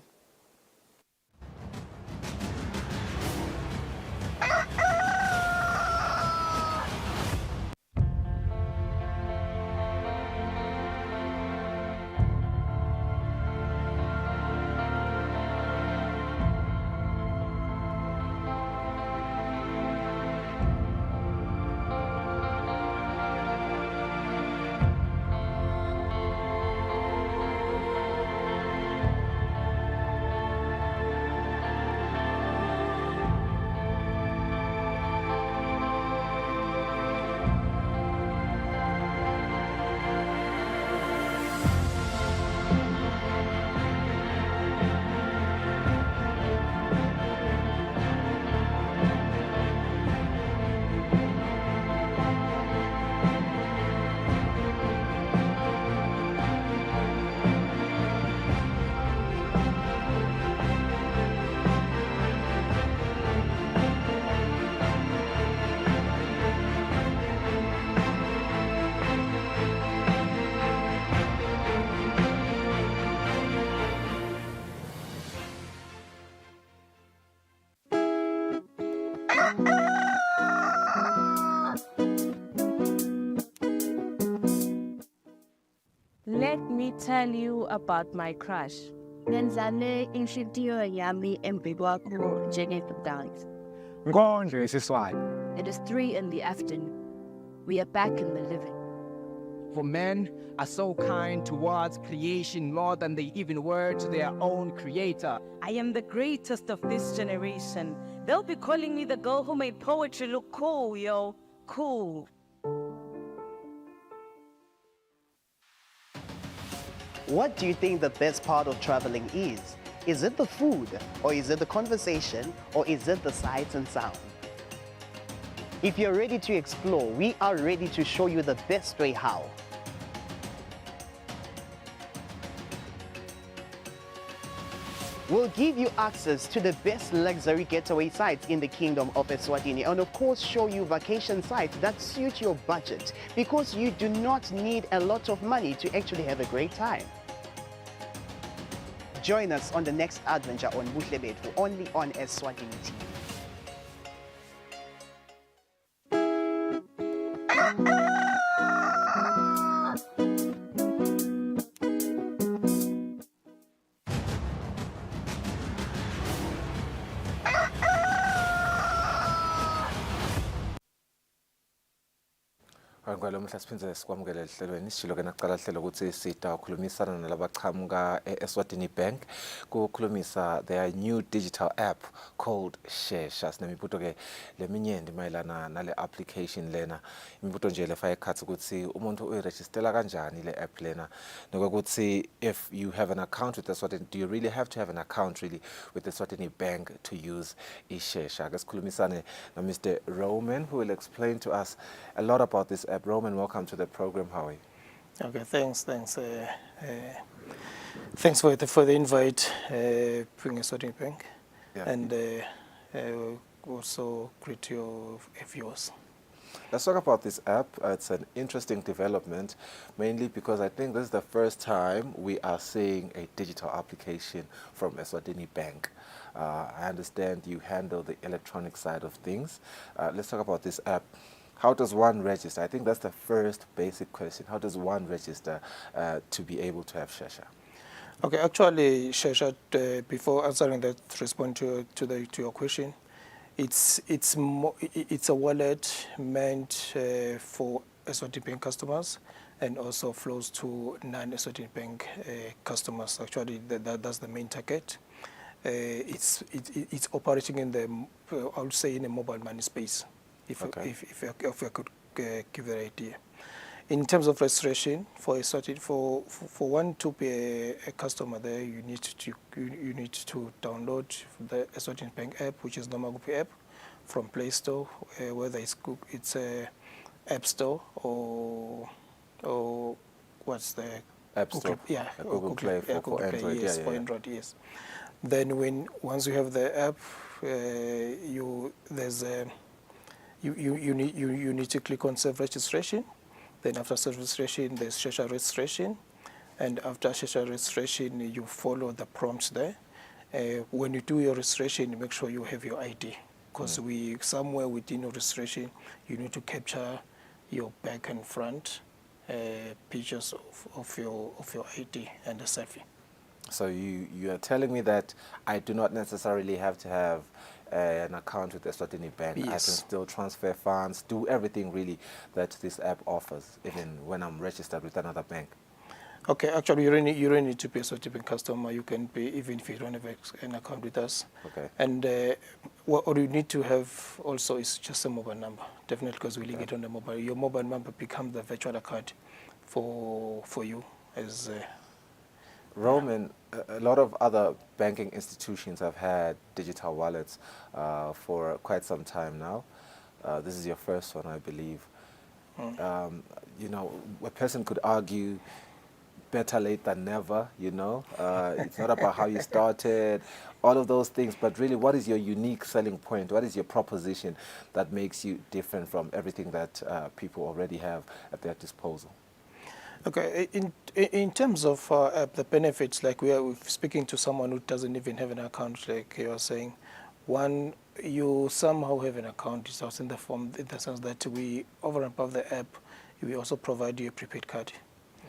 S8: Let me tell you about my crush. Ngenzane inhlitiyo yami embi kwakho njengedance.
S9: Ngondlo isiswayo.
S8: It is 3 in the afternoon. We are back in the living.
S9: For men are so kind towards creation more than they even were to their own creator.
S8: I am the greatest of this generation. They'll be calling me the girl who made poetry look cool, yo. Cool.
S25: What do you think the best part of traveling is? Is it the food, or is it the conversation, or is it the sights and sound? If you're ready to explore, we are ready to show you the best way how. We'll give you access to the best luxury getaway sites in the Kingdom of Eswatini, and of course show you vacation sites that suit your budget, because you do not need a lot of money to actually have a great time. Join us on the next adventure on Buhle Bethu, only on Eswatini TV.
S7: Ngalo mhla siphindze sikwamukele ehlelweni sishilo ke nakuqala hlelo ukuthi sita ukhulumisana nalabaqhamuka eSwatini Bank kukhulumisa their new digital app called Shesha. Sinemibuto ke leminyenti mayelana nale application lena. Imibuto nje lefaya ekhatsi ukuthi umuntu uyiregistela kanjani le app lena. Nokuthi if you have an account with the Swatini, do you really have to have an account really with the Swatini Bank to use iShesha? Ke sikhulumisane na Mr. Roman who will explain to us a lot about this app. Roman, welcome to the program. How are you?
S10: Okay, thanks. Thanks for the invite, bring Eswatini Bank,
S7: Yeah.
S10: and also greet your viewers.
S7: Let's talk about this app. It's an interesting development, mainly because I think this is the first time we are seeing a digital application from Eswatini Bank. I understand you handle the electronic side of things. Let's talk about this app. How does one register? I think that's the first basic question. How does one register to be able to have Shesha?
S10: Okay, actually, Shesha, before answering that, respond to your question, it's a wallet meant for Eswatini Bank customers and also flows to non-Eswatini Bank customers. Actually, that's the main target. It's operating in the, I would say, in a mobile money space. If I could give an idea. In terms of registration for Eswatini, for one to be a customer there, you need to download the Eswatini Bank app, which is Namagupi app, from Play Store, whether it's a App Store or what's the
S7: App Store? Google Play for Android.
S10: Yes, for Android, yes. Then once you have the app, you need to click on self-registration. Then after self-registration, there's Shesha registration. And after Shesha registration, you follow the prompts there. When you do your registration, you make sure you have your ID. Because somewhere within your registration, you need to capture your back and front pictures of your ID and the selfie.
S7: So you are telling me that I do not necessarily have to have an account with the Eswatini Bank.
S10: Yes.
S7: I can still transfer funds, do everything really that this app offers, even when I'm registered with another bank.
S10: Okay, actually, you don't need to be a Eswatini Bank customer. You can pay even if you don't have an account with us.
S7: Okay.
S10: And what you need to have also is just a mobile number, definitely, because we link it on the mobile. Your mobile number becomes the virtual account for you as.
S7: Roman, a lot of other banking institutions have had digital wallets for quite some time now. This is your first one, I believe. You know, a person could argue better late than never, you know. It's not about how you started, all of those things, but really what is your unique selling point? What is your proposition that makes you different from everything that people already have at their disposal?
S10: Okay, in terms of app, the benefits, like we're speaking to someone who doesn't even have an account, like you are saying, one, you somehow have an account. It's also in the form, in the sense that we, over and above the app, we also provide you a prepaid card.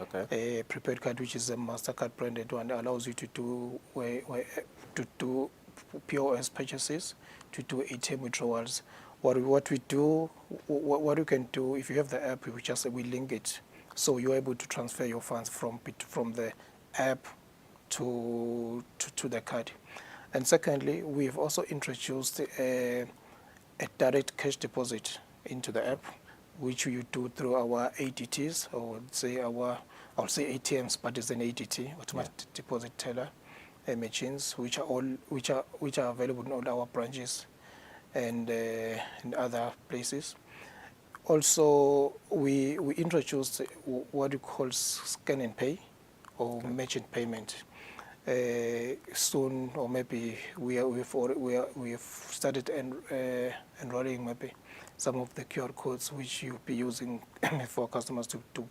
S7: Okay.
S10: A prepaid card, which is a MasterCard branded one, allows you to do POS purchases, to do ATM withdrawals. What we do, what you can do, if you have the app, we link it. So you're able to transfer your funds from the app to the card. And secondly, we've also introduced a direct cash deposit into the app, which you do through our ADTs, or I'll say ATMs, but it's an ADT, automatic deposit teller machines, which are available in all our branches and in other places. Also, we introduced what we call scan and pay, or merchant payment. Soon, or maybe we've started enrolling maybe some of the QR codes which you'll be using for customers to do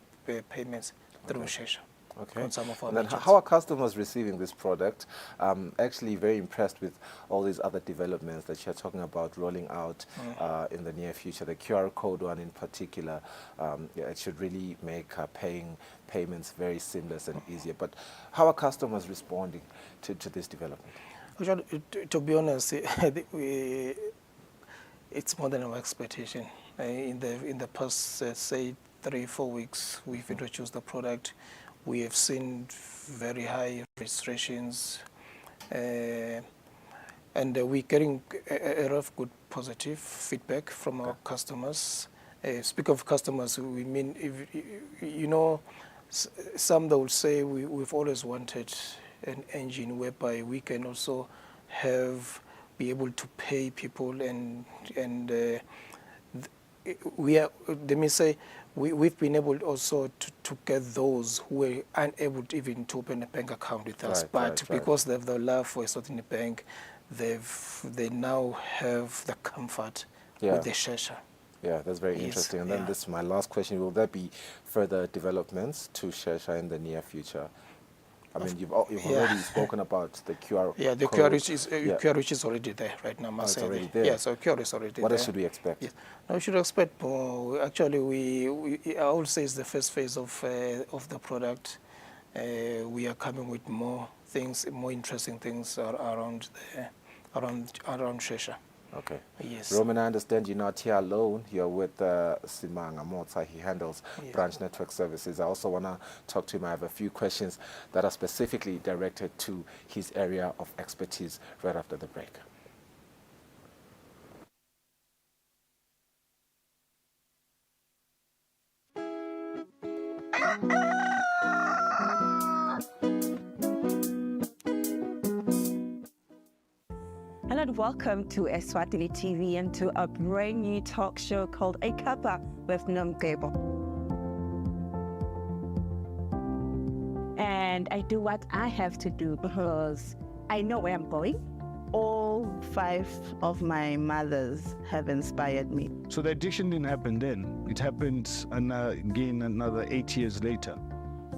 S10: payments through Shesha.
S7: Okay.
S10: On some of our
S7: And then
S10: merchants.
S7: how are customers receiving this product? I'm actually very impressed with all these other developments that you're talking about rolling out in the near future. The QR code one in particular, it should really make paying payments very seamless and easier. But how are customers responding to this development?
S10: Actually, to be honest, it's more than our expectation. In the past, say 3-4 weeks we've introduced the product. We have seen very high registrations, and we're getting a lot of good positive feedback from our customers. Speak of customers, we mean, some that will say we've always wanted an engine whereby we can also be able to pay people, and we are, let me say, we've been able also to get those who were unable even to open a bank account with us, but because they have the love for Eswatini Bank, they now have the comfort with the Shesha.
S7: Yeah, that's very interesting. And then this is my last question. Will there be further developments to Shesha in the near future? I mean, you've already spoken about the QR
S10: Yeah, the
S7: code.
S10: QR which is already there right now.
S7: It's already there.
S10: Yeah, so QR is already there.
S7: What else should we expect?
S10: Yeah. Now, we should expect more. Actually, I would say it's the first phase of the product. We are coming with more things, more interesting things around Shesha.
S7: Okay.
S10: Yes.
S7: Roman, I understand you're not here alone. You're with Simanga Mota. He handles branch network services. I also want to talk to him. I have a few questions that are specifically directed to his area of expertise right after the break.
S12: Hello and welcome to Eswatini TV and to a brand new talk show called A Cuppa with Nomgebo. And I do what I have to do because I know where I'm going. All 5 of my mothers have inspired me.
S13: So the addiction didn't happen then. It happened again another 8 years later.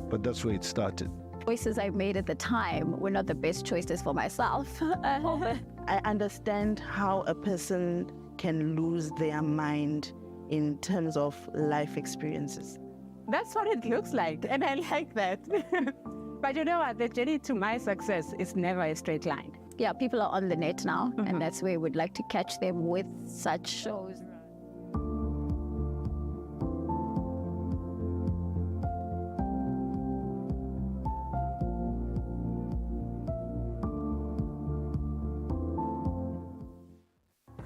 S13: But that's where it started.
S14: Choices I made at the time were not the best choices for myself.
S11: I understand how a person can lose their mind in terms of life experiences.
S12: That's what it looks like, and I like that. But you know what? The journey to my success is never a straight line.
S14: Yeah, people are on the net now, and that's where we'd like to catch them with such shows.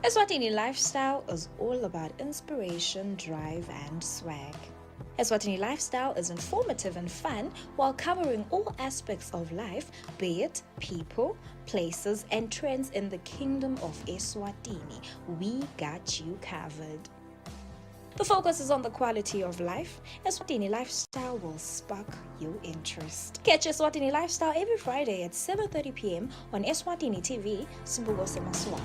S2: Eswatini Lifestyle is all about inspiration, drive, and swag. Eswatini Lifestyle is informative and fun while covering all aspects of life, be it people, places, and trends in the kingdom of Eswatini. We got you covered. The focus is on the quality of life. Eswatini Lifestyle will spark your interest. Catch Eswatini Lifestyle every Friday at 7:30 p.m. on Eswatini TV, Simbugo Semaswati.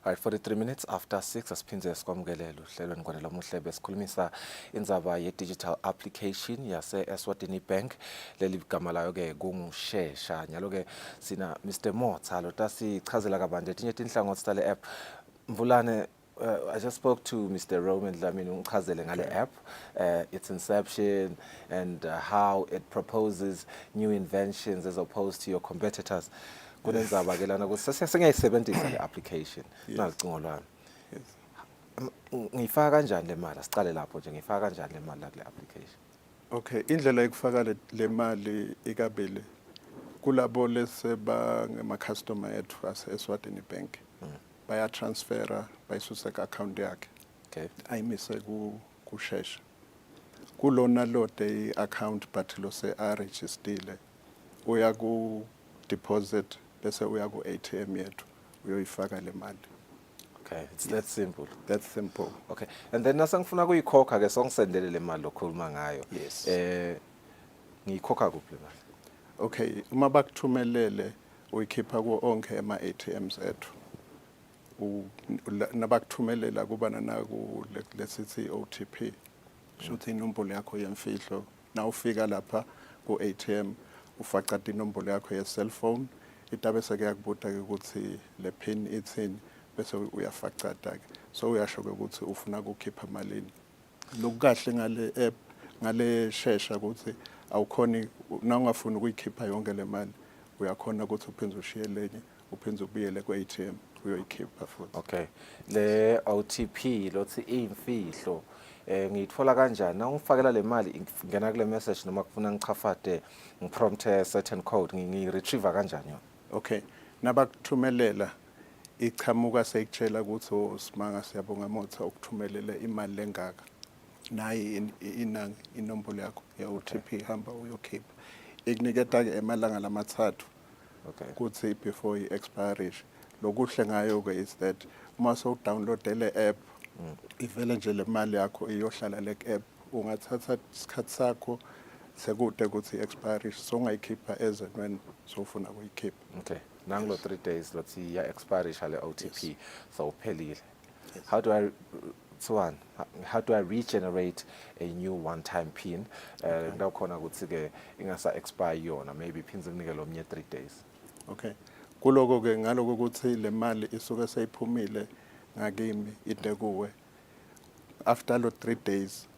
S7: All right, 43 minutes after 6 asiphinze sikwamukele uhlelweni ngwane lamuhle besikhulumisa indzaba ye-digital application yase-Eswatini Bank. Leli gama layo ke kungushesha. Nyalo ke sina Mr. Mota lo tasichazela kabanje tinye tinhlangothi tale app. Mvulane, I just spoke to Mr. Roman Dlamini ungichazele ngale app, its inception and how it proposes new inventions as opposed to your competitors. Kunenzaba ke lana sengiyayisebenzisa le application nalicingo lwami. Ngifaka kanjani le mali? Siqale lapho nje, ngifaka kanjani le mali kule application?
S22: Okay, indlela yokufaka le mali ikabili kulabo leseba ngama customer ethu ase Eswatini Bank. Baya transfera bayisusa ka account yakhe.
S7: Okay.
S22: Ayimise ku Shesha. Kulona lote I account but lo se a register uya ku deposit bese uya ku ATM yethu uyoyifaka le mali.
S7: Okay, it's that simple.
S22: That's simple.
S7: Okay. And then nasangifuna kuyikhokha ke songisendele le mali lokhuluma ngayo.
S22: Yes.
S7: Ngiyikhokha kuphi le mali?
S22: Okay, uma bakuthumelele uyikhipha ku onke ama ATMs ethu. Nabakuthumelela kuba naku lesithi OTP. Shothi inombolo yakho yemfihlo. Na ufika lapha ku ATM ufaka inombolo yakho ye cellphone. Itabe seke yakubuta ukuthi le pin ithini bese uyafaka ke. So uyasho ukuthi ufuna ukukhipha malini
S4: Lokukahle ngale app ngale shesha ukuthi awukhoni nawungafuni ukuyikhipha yonke le mali uyakhona ukuthi uphinde ushiye lenye uphinde ubuyele ku-ATM uyoyikhipha futhi.
S7: Okay. Le OTP lothi imfihlo ngiyithola kanjani? Nawungifakela le mali ngena kule message noma kufuna ngichafade ngiprompte certain code ngiretriever kanjani yona?
S4: Okay. Nabakuthumelela ichamuka seyikutshela ukuthi osimanga siyabonga motha ukuthumelela imali lengaka. Nayi inang inombolo yakho ye-OTP hamba uyokhipha. Ikuniketa ke emalanga lamathathu.
S7: Okay.
S4: Kuthi before i-expiry. Lokuhle ngayo ke is that uma sewudownload le app ivele nje le mali yakho iyohlala le app ungathatha isikhathi sakho sekude ukuthi i-expiry so ungayikhipha as and when sofuna ukuyikhipha.
S7: Okay. Nanglo 3 days lothi ya expiry shale OTP so uphelile. How do I regenerate a new one-time PIN? Ndaw khona ukuthi ke ingasa expire yona maybe phinze kunike lo mnye 3 days.
S4: Okay. Kuloko ke ngaloko ukuthi le mali isuke seyiphumile ngakimi ide kuwe after lo 3 days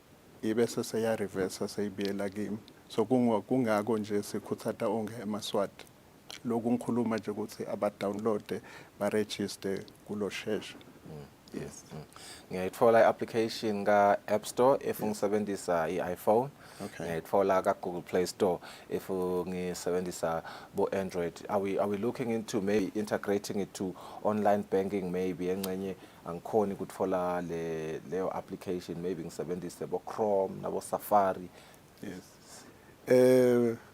S4: ibese seya reverse seyibiyela kimi so kungako nje sikhuthatha onke emaswati lokhu ngikhuluma nje ukuthi aba download ba register kulo shesha.
S7: Yes. Ngiyayithola i-application ka App Store if ngisebenzisa i-iPhone. Ngiyayithola ka Google Play Store if ngisebenzisa bo Android. Are we looking into maybe integrating it to online banking maybe encenye angikhona ukuthola leyo application maybe ngisebenzise bo Chrome nabo Safari.
S4: Yes.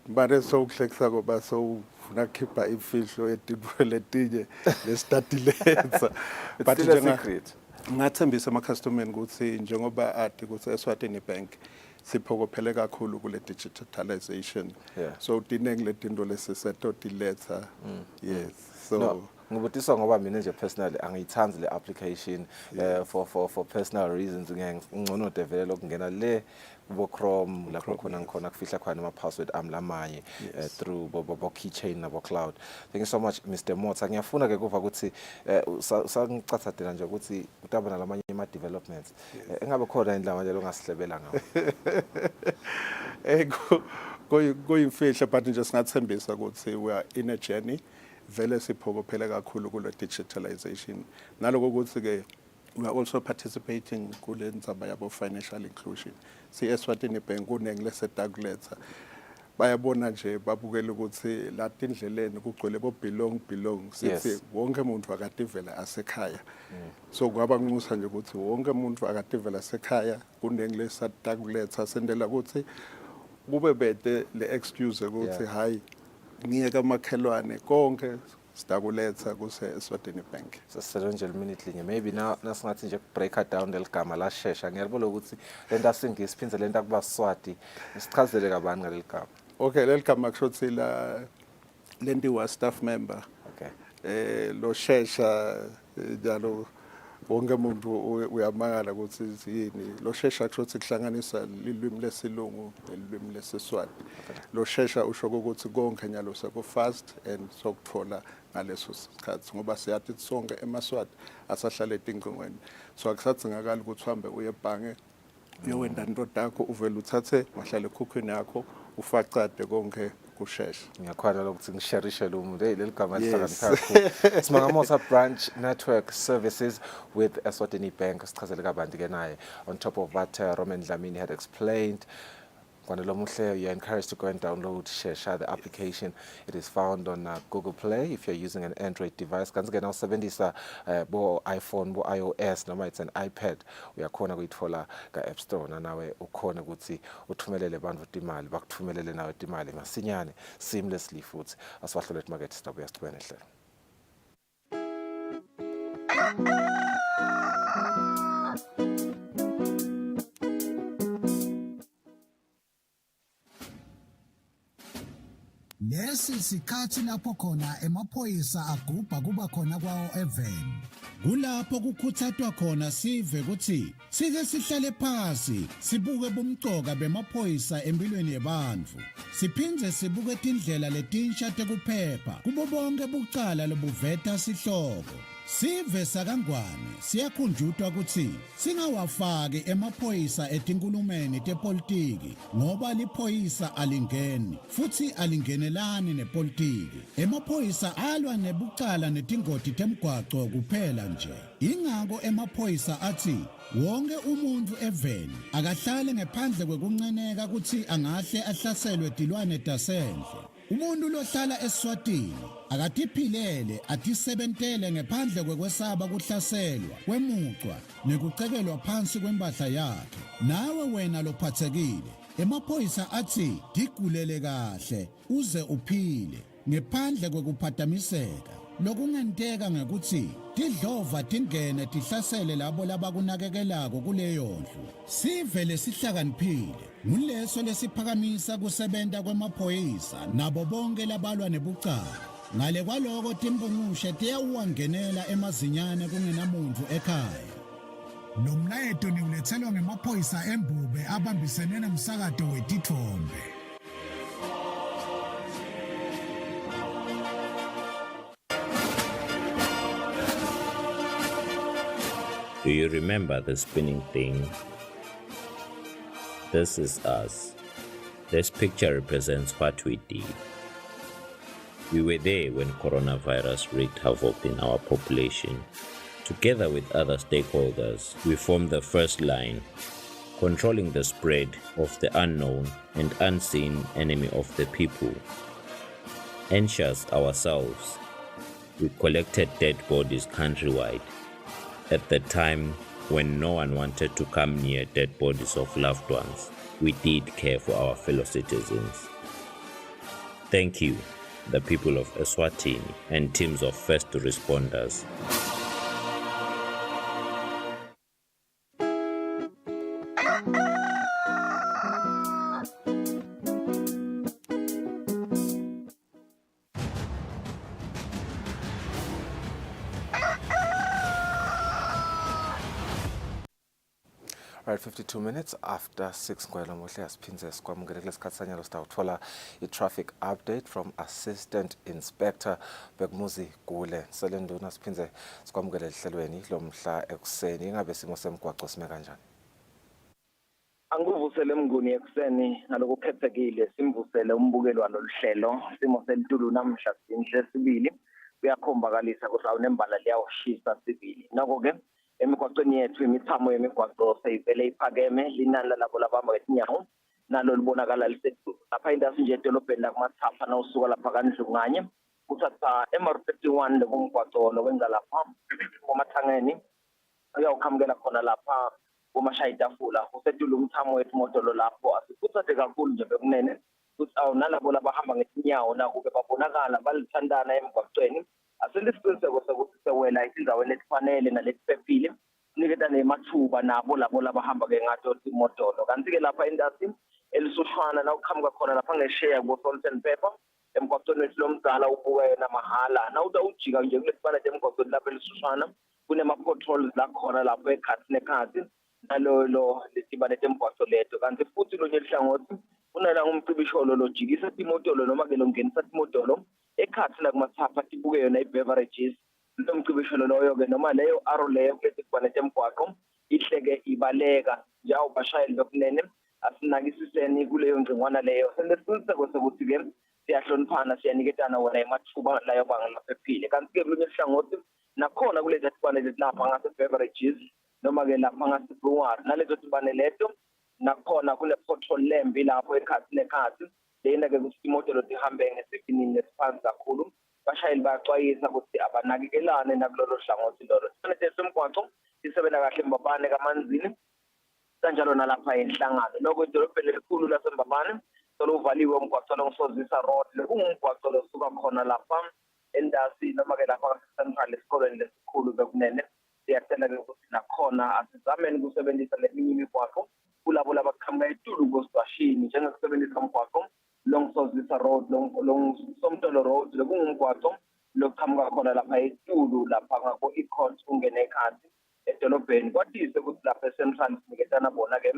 S4: Bare sokuhlekisa ngoba sofuna ukukhipha imfihlo etintwe letinye lesitatiletsa
S7: but it's a secret.
S4: Ngathembisa ama-customers ukuthi njengoba ati ukuthi Eswatini Bank siphokophele kakhulu kule digitalization. So diningi letinto lesisetotiletsa. Yes. So
S7: ngibutisa ngoba mina nje personally angiyithandi le application for personal reasons ngingcono develop ukungena le bo Chrome lapho khona ngikhona kufihla khona ama password ami lamanye through bo keychain nabo cloud. Thank you so much Mr. Motsa. Ngiyafuna ke kuva ukuthi usangicathatela nje ukuthi utaba nalamanye ama developments engabe khona indlela manje longasihlebela ngawo.
S4: Kuyimfihlo but nje singathembisa ukuthi we are in a journey vele siphokophele kakhulu kule digitalization naloko ukuthi ke we are also participating kule ndzaba yabo financial inclusion. Eswatini Bank kunengi lesetakuletha bayabona nje babukela ukuthi la tindleleni kugcwele bo belong sithi wonke umuntu akativela asekhaya. So kwaba nqusa nje ukuthi wonke umuntu akativela asekhaya kunengi lesetakuletha sendela ukuthi kube bede le excuse ukuthi hayi ngiye kamakhelwane konke sidakuletha kuse Eswatini Bank.
S7: Sesebenza minute linye maybe nasingathi nje break down leligama la shesha ngiyabona ukuthi lento asingisi phindze lento akuba Swati isichazele kabani ngaleli gama.
S4: Okay, leli gama kusho la lento wa staff member.
S7: Okay.
S4: Lo shesha njalo wonke umuntu uyamangala ukuthi yini lo shesha kusho kuhlanganisa ilwimi lesilungu nelwimi lesiswati. Lo shesha usho ukuthi konke nyalo seko fast and sokuthola ngaleso sikhathi ngoba siyathi sonke emaswati asahlala etingcongweni so akusathingakala ukuthi uhambe uye ebhange uyowenda into yakho uvela uthathe mahlale ekhukhwini yakho ufacade konke kushesha.
S7: Ngiyakhwala lokuthi ngisharishe lo muntu leli gama lihlakanipha kakhulu. Simangamosa branch network services with Eswatini Bank sichazele kabanti ke naye. On top of that Roman Dlamini had explained you're encouraged to go and download Shesha, the application. It is found on Google Play if you're using an Android device. Kanzi ke nawusebenzisa bo iPhone, bo iOS, noma it's an iPad, uyakhona kuyithola ka App Store na nawe ukhona ukuthi uthumelele bantu imali, bakuthumelele nawe imali masinyane seamlessly futhi. Aswahlolet market stop yasibene hle.
S15: Lesi sikhathi lapho khona emaphoyisa agubha kuba khona kwawo even. Kulapho kukhuthathwa khona sive ukuthi sike sihlale phansi sibuke bomcoka bemaphoyisa empilweni yabantu. Siphindze sibuke indlela letinsha tekuphepha kubo bonke bucala lobuveta sihloko. Sive sakangwane siyakhunjutwa ukuthi singawafaki emaphoyisa etinkulumeni tepolitiki ngoba liphoyisa alingeni futhi alingenelani nepolitiki. Emaphoyisa alwa nebucala netingoti temgwaco kuphela nje. Ingako emaphoyisa athi wonke umuntu eveni akahlale ngaphandle kwekunceneka ukuthi angahle ahlaselwe tilwane tasendle. Umuntu lohlala eSwatini akatiphilele atisebentele ngaphandle kwekwesaba kuhlaselwa, kwemucwa nekucekelwa phansi kwempahla yakhe. Nawe wena lophathekile, emaphoyisa athi digulele kahle uze uphile ngaphandle kwekuphatamiseka. Lokungenteka ngekuthi tidlova tingene tihlasele labo labakunakekelako kuleyo ndlu. Sive lesihlakaniphile nguleso lesiphakamisa kusebenta kwemaphoyisa nabo bonke labalwa nebucala. Ngale kwaloko timbungushe tiyawuwangenela emazinyane kungenamuntu ekhaya. Lo mlayeto niulethelwa ngemaphoyisa eMbube abambisene nomsakato wetithombe.
S1: Do you remember the spinning thing? This is us. This picture represents what we did. We were there when coronavirus wreaked havoc in our population. Together with other stakeholders, we formed the first line, controlling the spread of the unknown and unseen enemy of the people. Anxious ourselves, we collected dead bodies countrywide. At the time when no one wanted to come near dead bodies of loved ones, we did care for our fellow citizens. Thank you, the people of Eswatini and teams of first responders.
S7: Right, 52 minutes after 6 ngwela mohle asiphinze sikwamukele kulesikhathi sanyalo sitawuthola i-traffic update from Assistant Inspector Bekmuzi Gule. Selenduna siphinze sikwamukele ehlelweni lomhla ekuseni. Ingabe simo semgwaqo sime kanjani?
S16: Anguvusele mnguni ekuseni ngalokuphethekile simvusele umbukelo waloluhlelo simo selitulu namhla sinhle sibili kuyakhombakalisa ukuthi awunembala liyawushisa sibili. Nako ke emigwaqweni yethu imithamo yemigwaqo seyivele iphakeme linani lalabo labahamba ngetinyawo nalo libonakala lisedulu lapha indasi nje edolobheni lakumathapha nawusuka lapha kaNdlunganye kuthatha eMar51 lokumgwaqo lokwenza lapha komathangeni uyawukhamukela khona lapha komashayitafula kusedulu umthamo wethu modolo lapho asiphuthathe kakhulu nje bekunene ukuthi awunalabo labahamba ngetinyawo nakube babonakala balithandana emgwaqweni asilisiqiniseko sokuthi sewela izindaweni etifanele nalesiphephile niketa nemathuba nabo labo labahamba ke ngato imodolo kanti ke lapha indasi elisushwana na ukhamka khona lapha ngesheya ku Salt and Pepper emgwaqweni wethu lomdala ubuka yena mahala na utawujika nje kulesifana emgwaqweni lapha elisushwana kunema potholes la khona lapha ekhathi nekhathi nalo lesibane temgwaqo lethu kanti futhi lo nyelihlangothi unala ngumcibisholo lojikisa imodolo noma ke longenisa imodolo ekhathi la kumathapha tibuke yona i-beverages lo mcibisholo loyo ke noma leyo arrow leyo kulesibane temgwaqo ihleke ibaleka njawo bashayeli bekunene asinakisiseni kuleyo ngcingwana leyo senesiqiniseko sokuthi ke siyahloniphana siyaniketana wona emathuba layo bangalaphephile kanti ke kulunye ihlangothi nakhona kulezi tibane lapha ngase beverages noma ke lapha ngase brewery nalezo tibane leto nakhona kule pothole lembi lapho ekhathi nekhathi lena ke ukuthi imodelo zihambe ngesivinini nesiphansi kakhulu bashayeli bayaxwayisa ukuthi abanakekelane nakulolo hlangothi lolo sifanele semgwaqo sisebenza kahle embabane kamanzini kanjalo nalapha enhlangano noko idolobheni elikhulu lasembabane solo uvaliwe umgwaqo longisozisa road lekungumgwaqo losuka khona lapha endasi noma ke lapha central esikoleni lesikhulu bekunene siyacela ke ukuthi nakhona asizameni kusebenzisa leminye imigwaqo kulabo labaqhamuka etulu kosibashini njengokusebenzisa umgwaqo longisozisa road somtolo road lekungumgwaqo lokuqhamuka khona lapha etulu lapha ngako icourt ungene ekhathi edolobheni kwadise ukuthi lapha eCentral siniketana bona ke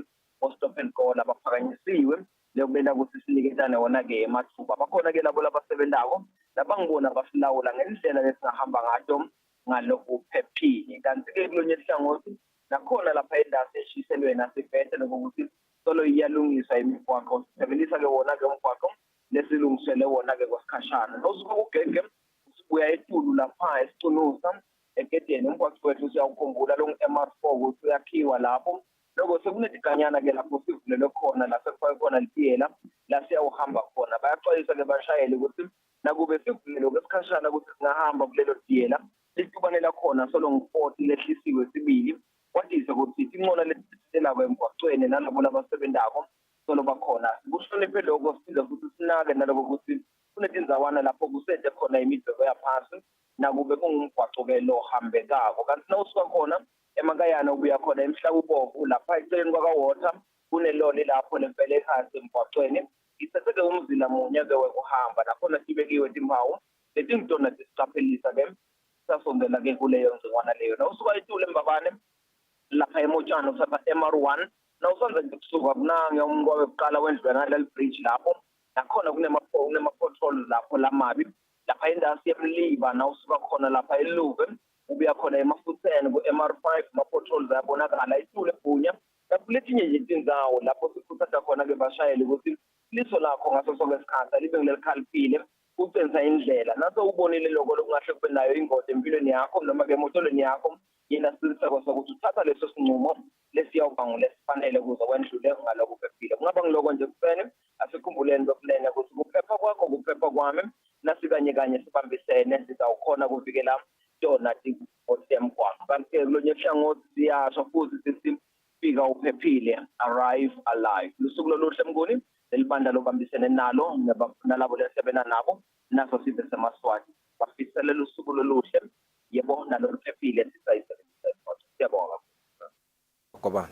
S16: stop and go labaphakanyisiwe lekubena ukuthi siniketane wona ke emathuba bakhona ke labo labasebenzako labangibona basilawula ngendlela lesingahamba ngayo ngalokuphephile. Kanti-ke kulonye hlangothi nakhona lapha endasi eshiselwe nasibhede lokuthi solo iyalungiswa imigwaqo, sisebenzisa-ke wona-ke umgwaqo lesilungisele wona-ke kwesikhashana. Nosuke ugege usubuya etulu lapha esicunusa egedeni umgwaqo wethu siyawukhumbula lo MR4 ukuthi uyakhiwa lapho. Loko sekunediganyana-ke lapho sivulelwe khona la sekufake khona litiyela la siyawuhamba khona. Bayaxwayisa-ke bashayeli ukuthi nakube sivulelwe kwesikhashana ukuthi singahamba kulelo tiyela litubane lakhona solo ngu-40 lehlisiwe sibili. Kwatise ukuthi inqola lesithelako emgwaqweni nalabo labasebenzako solo bakhona. Kuhloniphe lokho siphinde futhi sinake naloko ukuthi kunetinzawana lapho kusete khona imidwebo yaphansi nakube kungumgwaqo-ke lo hambekako. Kanti nawusuka khona emakayana ubuya khona emhlakubovu lapha eceleni kwaka-water kuneloli lapho lempela ekhasi emgwaqweni. Isese-ke umzila munye-ke wekuhamba nakhona sibekiwe timpawu letingitona tisicaphelisa-ke sasondela-ke kuleyo ngcingwana leyo. Nawusuka etulu embabane lapha emotshana usapha MR1 nawusanza nje kusuka kunange umngwa wekuqala wendlu ngaleli bridge lapho nakhona kunema-potholes lapho lamabi lapha endasi yemliba nawusuka khona lapha eluve ubuya khona emafuteni ku-MR5 ama-potholes ayabonakala itule ebhunya lapho letinye nje tindzawo lapho sikhuthaza khona-ke bashayeli ukuthi liso lakho ngaso sonke isikhathi libe ngilelikhaliphile ucenzisa indlela naso ubonile lokho lokungahle kube nayo ingozi empilweni yakho noma-ke emotolweni yakho yena siqiniseko sokuthi uthatha leso sinqumo lesiyawuba ngulesifanele kuze kwendlule ngaloko uphephile. Kungaba ngiloko nje kuphela asikhumbuleni kokulena ukuthi kuphepha kwakho kuphepha kwami nasikanye kanye sibambisene sizawukhona ukuvikela yona ingozi yemgwaqo. Kanti-ke kulonye hlangothi siyasho futhi sisifika uphephile, arrive alive. Lusuku loluhle Mnguni lelibandla lobambisene nalo nalabo lesebena nabo naso sibe semaswati bafiselela usuku loluhle yebo nalo luphephile sisayisebenzisa ifoto. Siyabonga
S7: Goba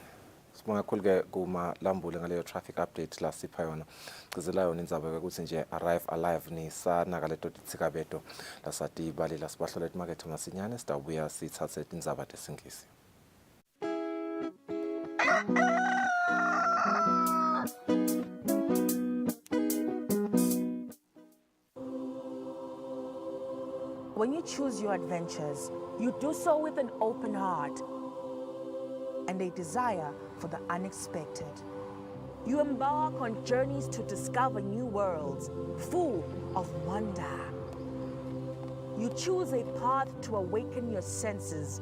S7: sibonga kakhulu-ke kumalambule ngaleyo traffic update la sipha yona gcizela yona indzaba-ke ukuthi nje arrive alive nisanaka leto titsikabeto lasatibali lasibahlola timakethe masinyane sitawubuya sithathe tindzaba tesingisi.
S6: When you choose your adventures, you do so with an open heart and a desire for the unexpected. You embark on journeys to discover new worlds, full of wonder. You choose a path to awaken your senses,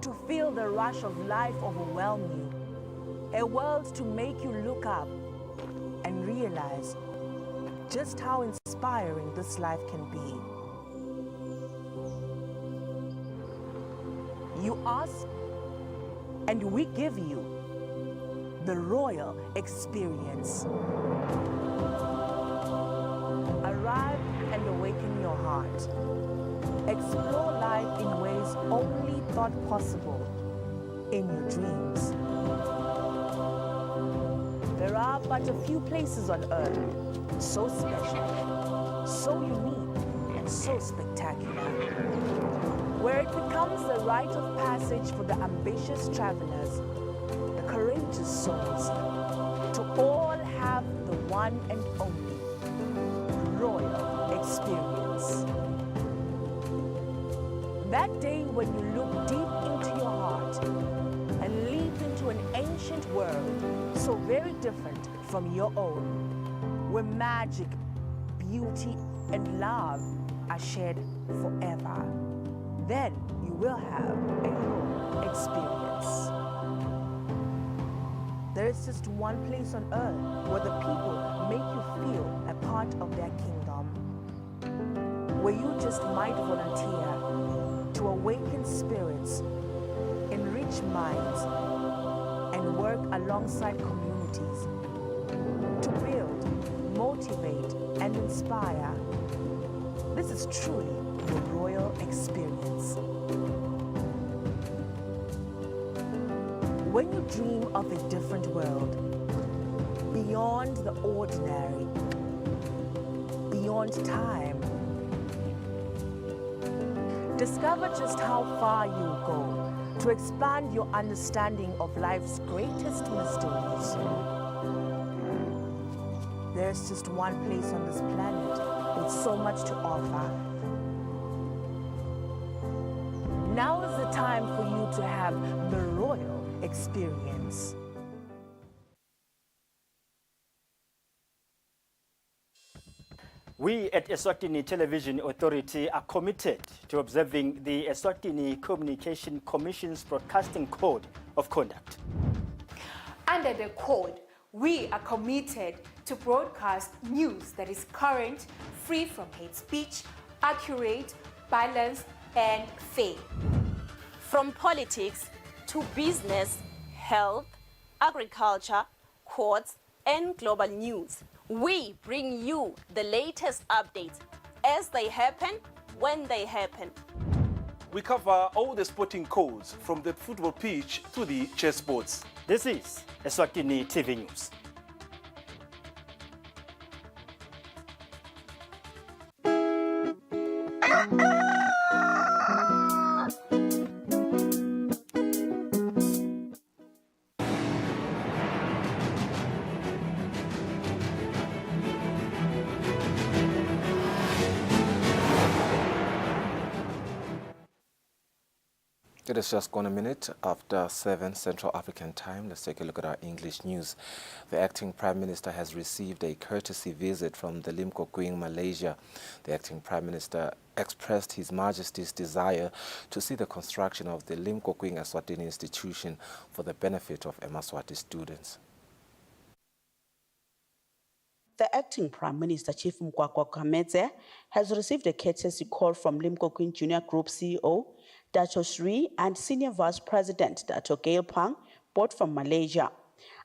S6: to feel the rush of life overwhelm you, a world to make you look up and realize just how inspiring this life can be. You ask, and we give you the royal experience. Arrive and awaken your heart. Explore life in ways only thought possible in your dreams. There are but a few places on earth so special, so unique, and so spectacular, where it becomes the rite of passage for the ambitious travelers, the courageous souls, to all have the one and only royal experience. That day when you look deep into your heart and leap into an ancient world so very different from your own, where magic, beauty, and love are shared forever. Then you will have a royal experience. There is just one place on earth where the people make you feel a part of their kingdom, where you just might volunteer to awaken spirits, enrich minds, and work alongside communities to build, motivate, and inspire. This is truly the royal experience. When you dream of a different world, beyond the ordinary, beyond time, discover just how far you'll go to expand your understanding of life's greatest mysteries. There's just one place on this planet with so much to offer. Now is the time for you to have the royal experience.
S17: We at Eswatini Television Authority are committed to observing the Eswatini Communication Commission's Broadcasting Code of Conduct.
S18: Under the code, we are committed to broadcast news that is current, free from hate speech, accurate, balanced, and fair.
S11: From politics to business, health, agriculture, courts, and global news, we bring you the latest updates as they happen, when they happen.
S19: We cover all the sporting codes from the football pitch to the chessboards.
S17: This is Eswatini TV News.
S7: It is just gone a minute after 7 Central African time. Let's take a look at our English news. The acting Prime Minister has received a courtesy visit from the Lim Kok Kwing, Malaysia. The acting Prime Minister expressed His Majesty's desire to see the construction of the Lim Kok Kwing Eswatini institution for the benefit of Eswatini students.
S20: The acting Prime Minister, Chief Mkwakwa Kamete, has received a courtesy call from Lim Kok Kwing Junior Group CEO, Dato Sri, and Senior Vice President, Dato Gail Pang, both from Malaysia.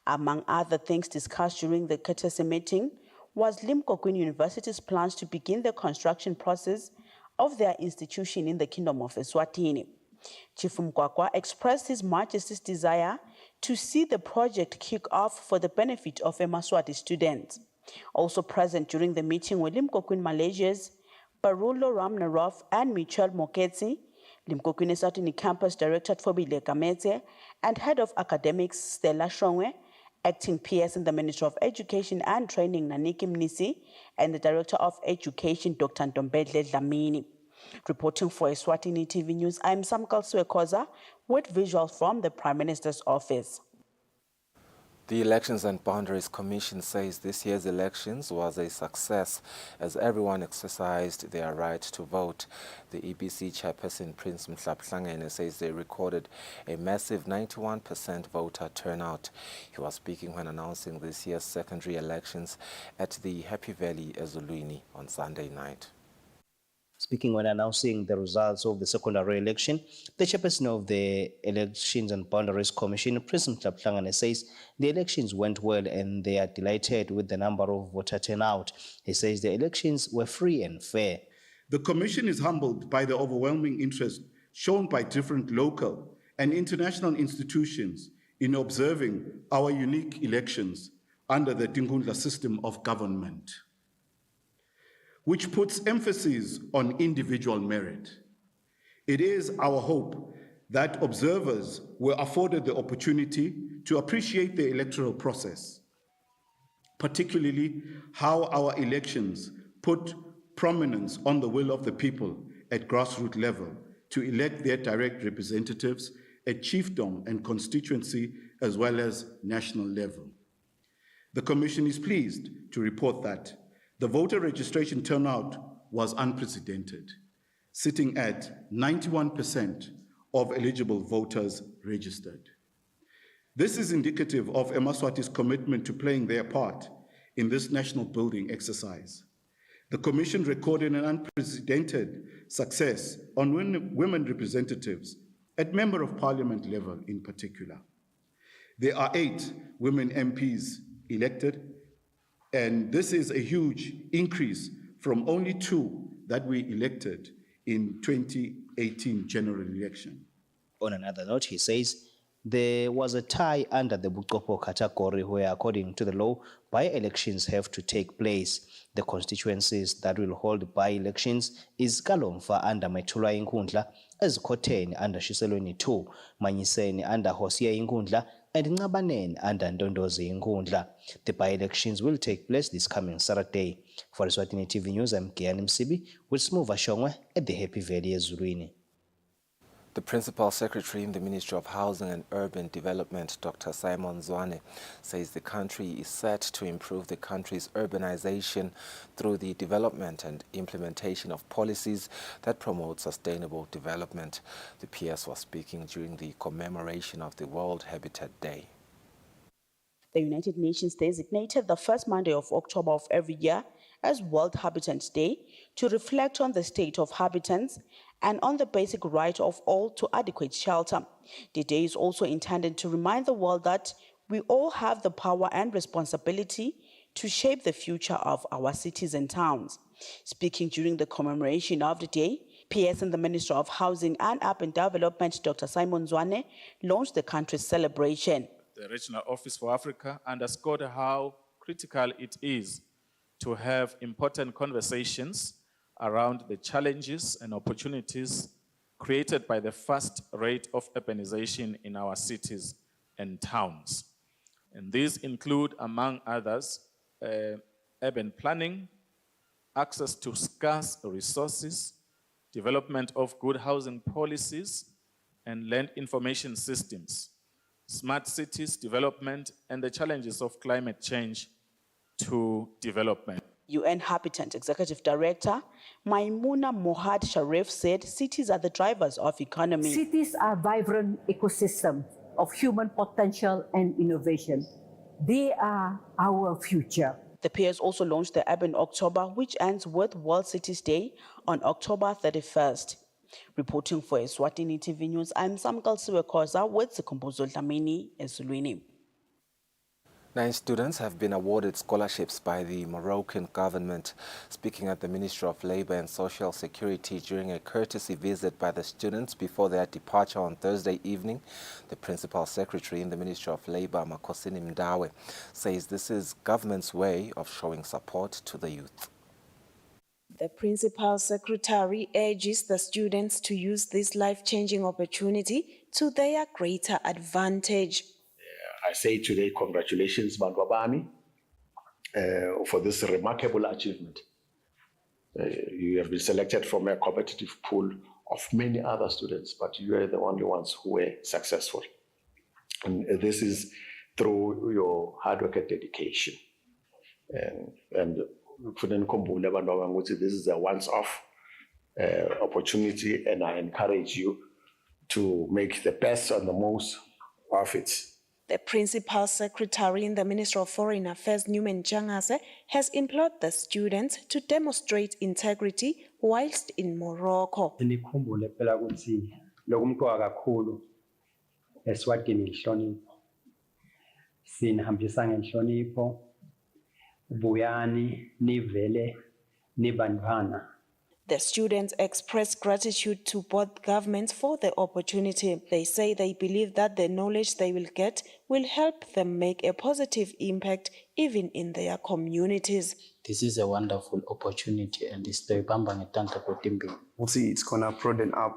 S20: Among other things discussed during the courtesy meeting was Lim Kok Kwing University's plans to begin the construction process of their institution in the Kingdom of Eswatini. Chief Mkwakwa expressed His Majesty's desire to see the project kick off for the benefit of Eswatini students. Also present during the meeting were Lim Kok Kwing Malaysia's Barulo Ramnarov and Michelle Moketsi, Lim Kok Kwing Eswatini Campus Director Tfobile Kamete, and Head of Academics Stella Shongwe, Acting PS in the Ministry of Education and Training Naniki Mnisi, and the Director of Education Dr. Ntombedle Dlamini. Reporting for Eswatini TV News, I'm Samkal Swekoza with visuals from the Prime Minister's office.
S7: The Elections and Boundaries Commission says this year's elections was a success as everyone exercised their right to vote. The EBC chairperson, Prince Mhlaphlangene, says they recorded a massive 91% voter turnout. He was speaking when announcing this year's secondary elections at the Happy Valley, Ezulwini on Sunday night.
S23: Speaking when announcing the results of the secondary election, the chairperson of the Elections and Boundaries Commission, Prince Mhlaphlangene, says the elections went well and they are delighted with the number of voter turnout. He says the elections were free and fair.
S21: The Commission is humbled by the overwhelming interest shown by different local and international institutions in observing our unique elections under the Tingundla system of government, which puts emphasis on individual merit. It is our hope that observers were afforded the opportunity to appreciate the electoral process, particularly how our elections put prominence on the will of the people at grassroots level to elect their direct representatives at chiefdom and constituency as well as national level. The Commission is pleased to report that the voter registration turnout was unprecedented, sitting at 91% of eligible voters registered. This is indicative of Eswatini's commitment to playing their part in this national building exercise. The Commission recorded an unprecedented success on women representatives at Member of Parliament level in particular. There are 8 women MPs elected, and this is a huge increase from only 2 that we elected in 2018 general election.
S23: On another note, he says there was a tie under the Bukopo category where, according to the law, by-elections have to take place. The constituencies that will hold by-elections is Kalomfa under Metula Inkundla, Ezikoteni under Shiselweni 2, Manyiseni under Hosia Inkundla, and Ngabaneni under Ndondozi Inkundla. The by-elections will take place this coming Saturday. For Eswatini TV News, I'm Kian Msibi with Smuva Shongwe at the Happy Valley Ezulwini.
S7: The Principal Secretary in the Ministry of Housing and Urban Development, Dr. Simon Zwane, says the country is set to improve the country's urbanization through the development and implementation of policies that promote sustainable development. The PS was speaking during the commemoration of the World Habitat Day.
S20: The United Nations designated the first Monday of October of every year as World Habitat Day to reflect on the state of habitats and on the basic right of all to adequate shelter. The day is also intended to remind the world that we all have the power and responsibility to shape the future of our cities and towns. Speaking during the commemoration of the day, PS and the Minister of Housing and Urban Development, Dr. Simon Zwane, launched the country's celebration.
S3: The Regional Office for Africa underscored how critical it is to have important conversations around the challenges and opportunities created by the fast rate of urbanization in our cities and towns. And these include, among others, urban planning, access to scarce resources, development of good housing policies, and land information systems, smart cities development, and the challenges of climate change to development.
S20: UN Habitat Executive Director Maimuna Mohad Sharif said cities are the drivers of economy.
S5: Cities are vibrant ecosystems of human potential and innovation. They are our future.
S20: The PS also launched the Urban October, which ends with World Cities Day on October 31st. Reporting for Eswatini TV News, I'm Samkal Siwekoza with Sikombozo Dlamini, Eswatini.
S7: 9 students have been awarded scholarships by the Moroccan government. Speaking at the Ministry of Labour and Social Security during a courtesy visit by the students before their departure on Thursday evening, the Principal Secretary in the Ministry of Labour, Makosini Mdawe, says this is government's way of showing support to the youth.
S11: The Principal Secretary urges the students to use this life-changing opportunity to their greater advantage.
S8: I say today, congratulations, Bantu Abami, for this remarkable achievement. You have been selected from a competitive pool of many other students, but you are the only ones who were successful. And this is through your hard work and dedication. And this is a once-off opportunity, and I encourage you to make the best and the most of it.
S11: The Principal Secretary in the Ministry of Foreign Affairs, Newman Jangase, has implored the students to demonstrate integrity whilst in Morocco.
S9: Nikhumbule phela ukuthi lokumqoka kakhulu Eswatini inhlonipho. Sinihambisa ngenhlonipho. Buyani nivele nibantwana.
S11: The students express gratitude to both governments for the opportunity. They say they believe that the knowledge they will get will help them make a positive impact even in their communities.
S24: This is a wonderful opportunity, and it's the
S26: it's gonna broaden up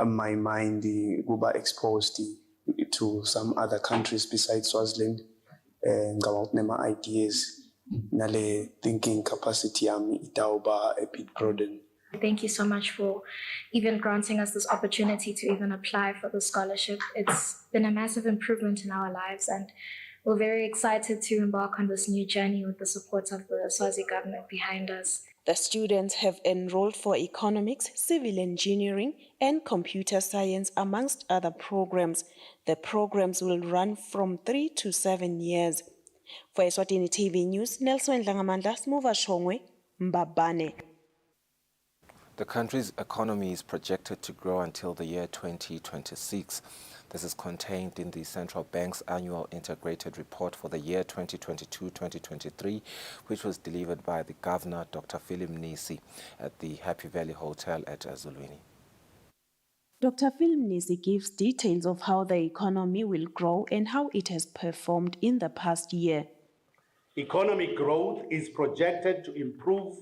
S26: my mind, go exposed to some other countries besides Swaziland, and about my ideas. Nale thinking capacity itauba a bit broadened.
S27: Thank you so much for even granting us this opportunity to even apply for the scholarship. It's been a massive improvement in our lives, and we're very excited to embark on this new journey with the support of the Swazi government behind us.
S11: The students have enrolled for economics, civil engineering, and computer science, amongst other programs. The programs will run from 3 to 7 years. For Eswatini TV News, Nelson Langamandla, Smuva Shongwe, Mbabane.
S7: The country's economy is projected to grow until the year 2026. This is contained in the Central Bank's annual integrated report for the year 2022-2023, which was delivered by the Governor, Dr. Philip Nisi, at the Happy Valley Hotel at Ezulwini.
S11: Dr. Phil Nisi gives details of how the economy will grow and how it has performed in the past year.
S28: Economic growth is projected to improve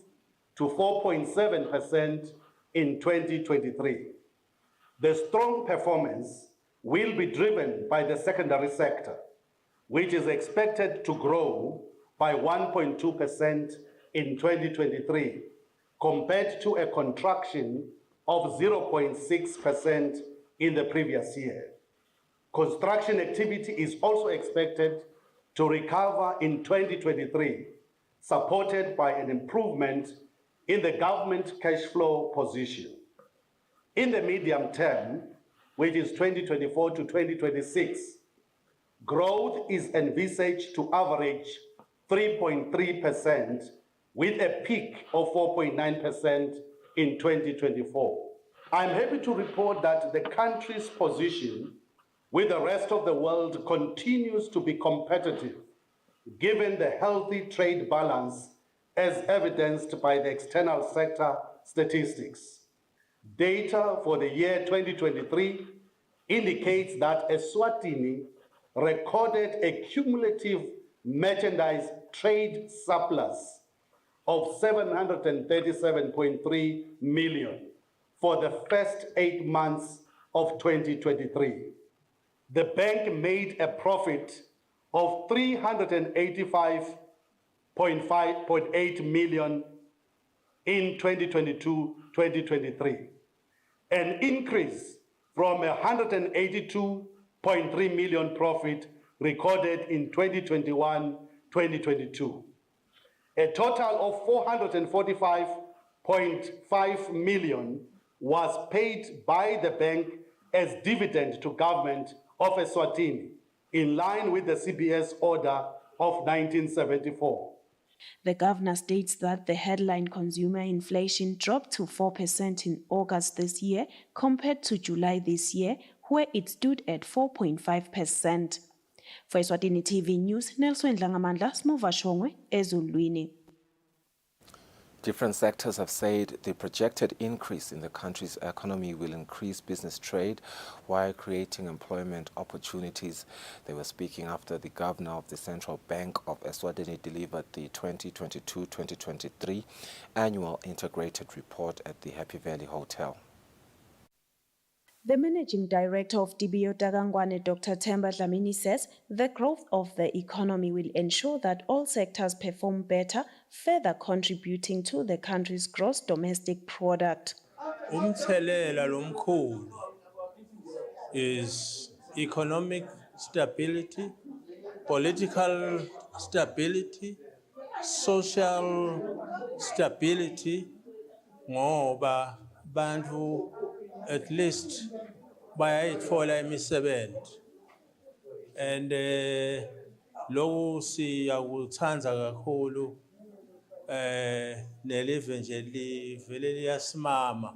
S28: to 4.7% in 2023. The strong performance will be driven by the secondary sector, which is expected to grow by 1.2% in 2023, compared to a contraction of 0.6% in the previous year. Construction activity is also expected to recover in 2023, supported by an improvement in the government cash flow position. In the medium term, which is 2024 to 2026, growth is envisaged to average 3.3% with a peak of 4.9% in 2024. I'm happy to report that the country's position with the rest of the world continues to be competitive, given the healthy trade balance as evidenced by the external sector statistics. Data for the year 2023 indicates that Eswatini recorded a cumulative merchandise trade surplus of 737.3 million for the first 8 months of 2023. The bank made a profit of 385.8 million in 2022-2023, an increase from 182.3 million profit recorded in 2021-2022. A total of 445.5 million was paid by the bank as dividend to government of Eswatini, in line with the CBS order of 1974.
S11: The governor states that the headline consumer inflation dropped to 4% in August this year compared to July this year, where it stood at 4.5%. For Eswatini TV News, Nelson Dlangamandla, Smuva Shongwe, Ezulwini.
S7: Different sectors have said the projected increase in the country's economy will increase business trade while creating employment opportunities. They were speaking after the governor of the Central Bank of Eswatini delivered the 2022-2023 annual integrated report at the Happy Valley Hotel.
S11: The managing director of DBO Dagangwane, Dr. Themba Dlamini, says the growth of the economy will ensure that all sectors perform better, further contributing to the country's gross domestic product.
S2: Umthelela lomkhulu is economic stability, political stability, social stability, ngoba bantu at least bayayitfola imisebenzi, and loku siyakuthanda kakhulu nelive nje livele liyasimama.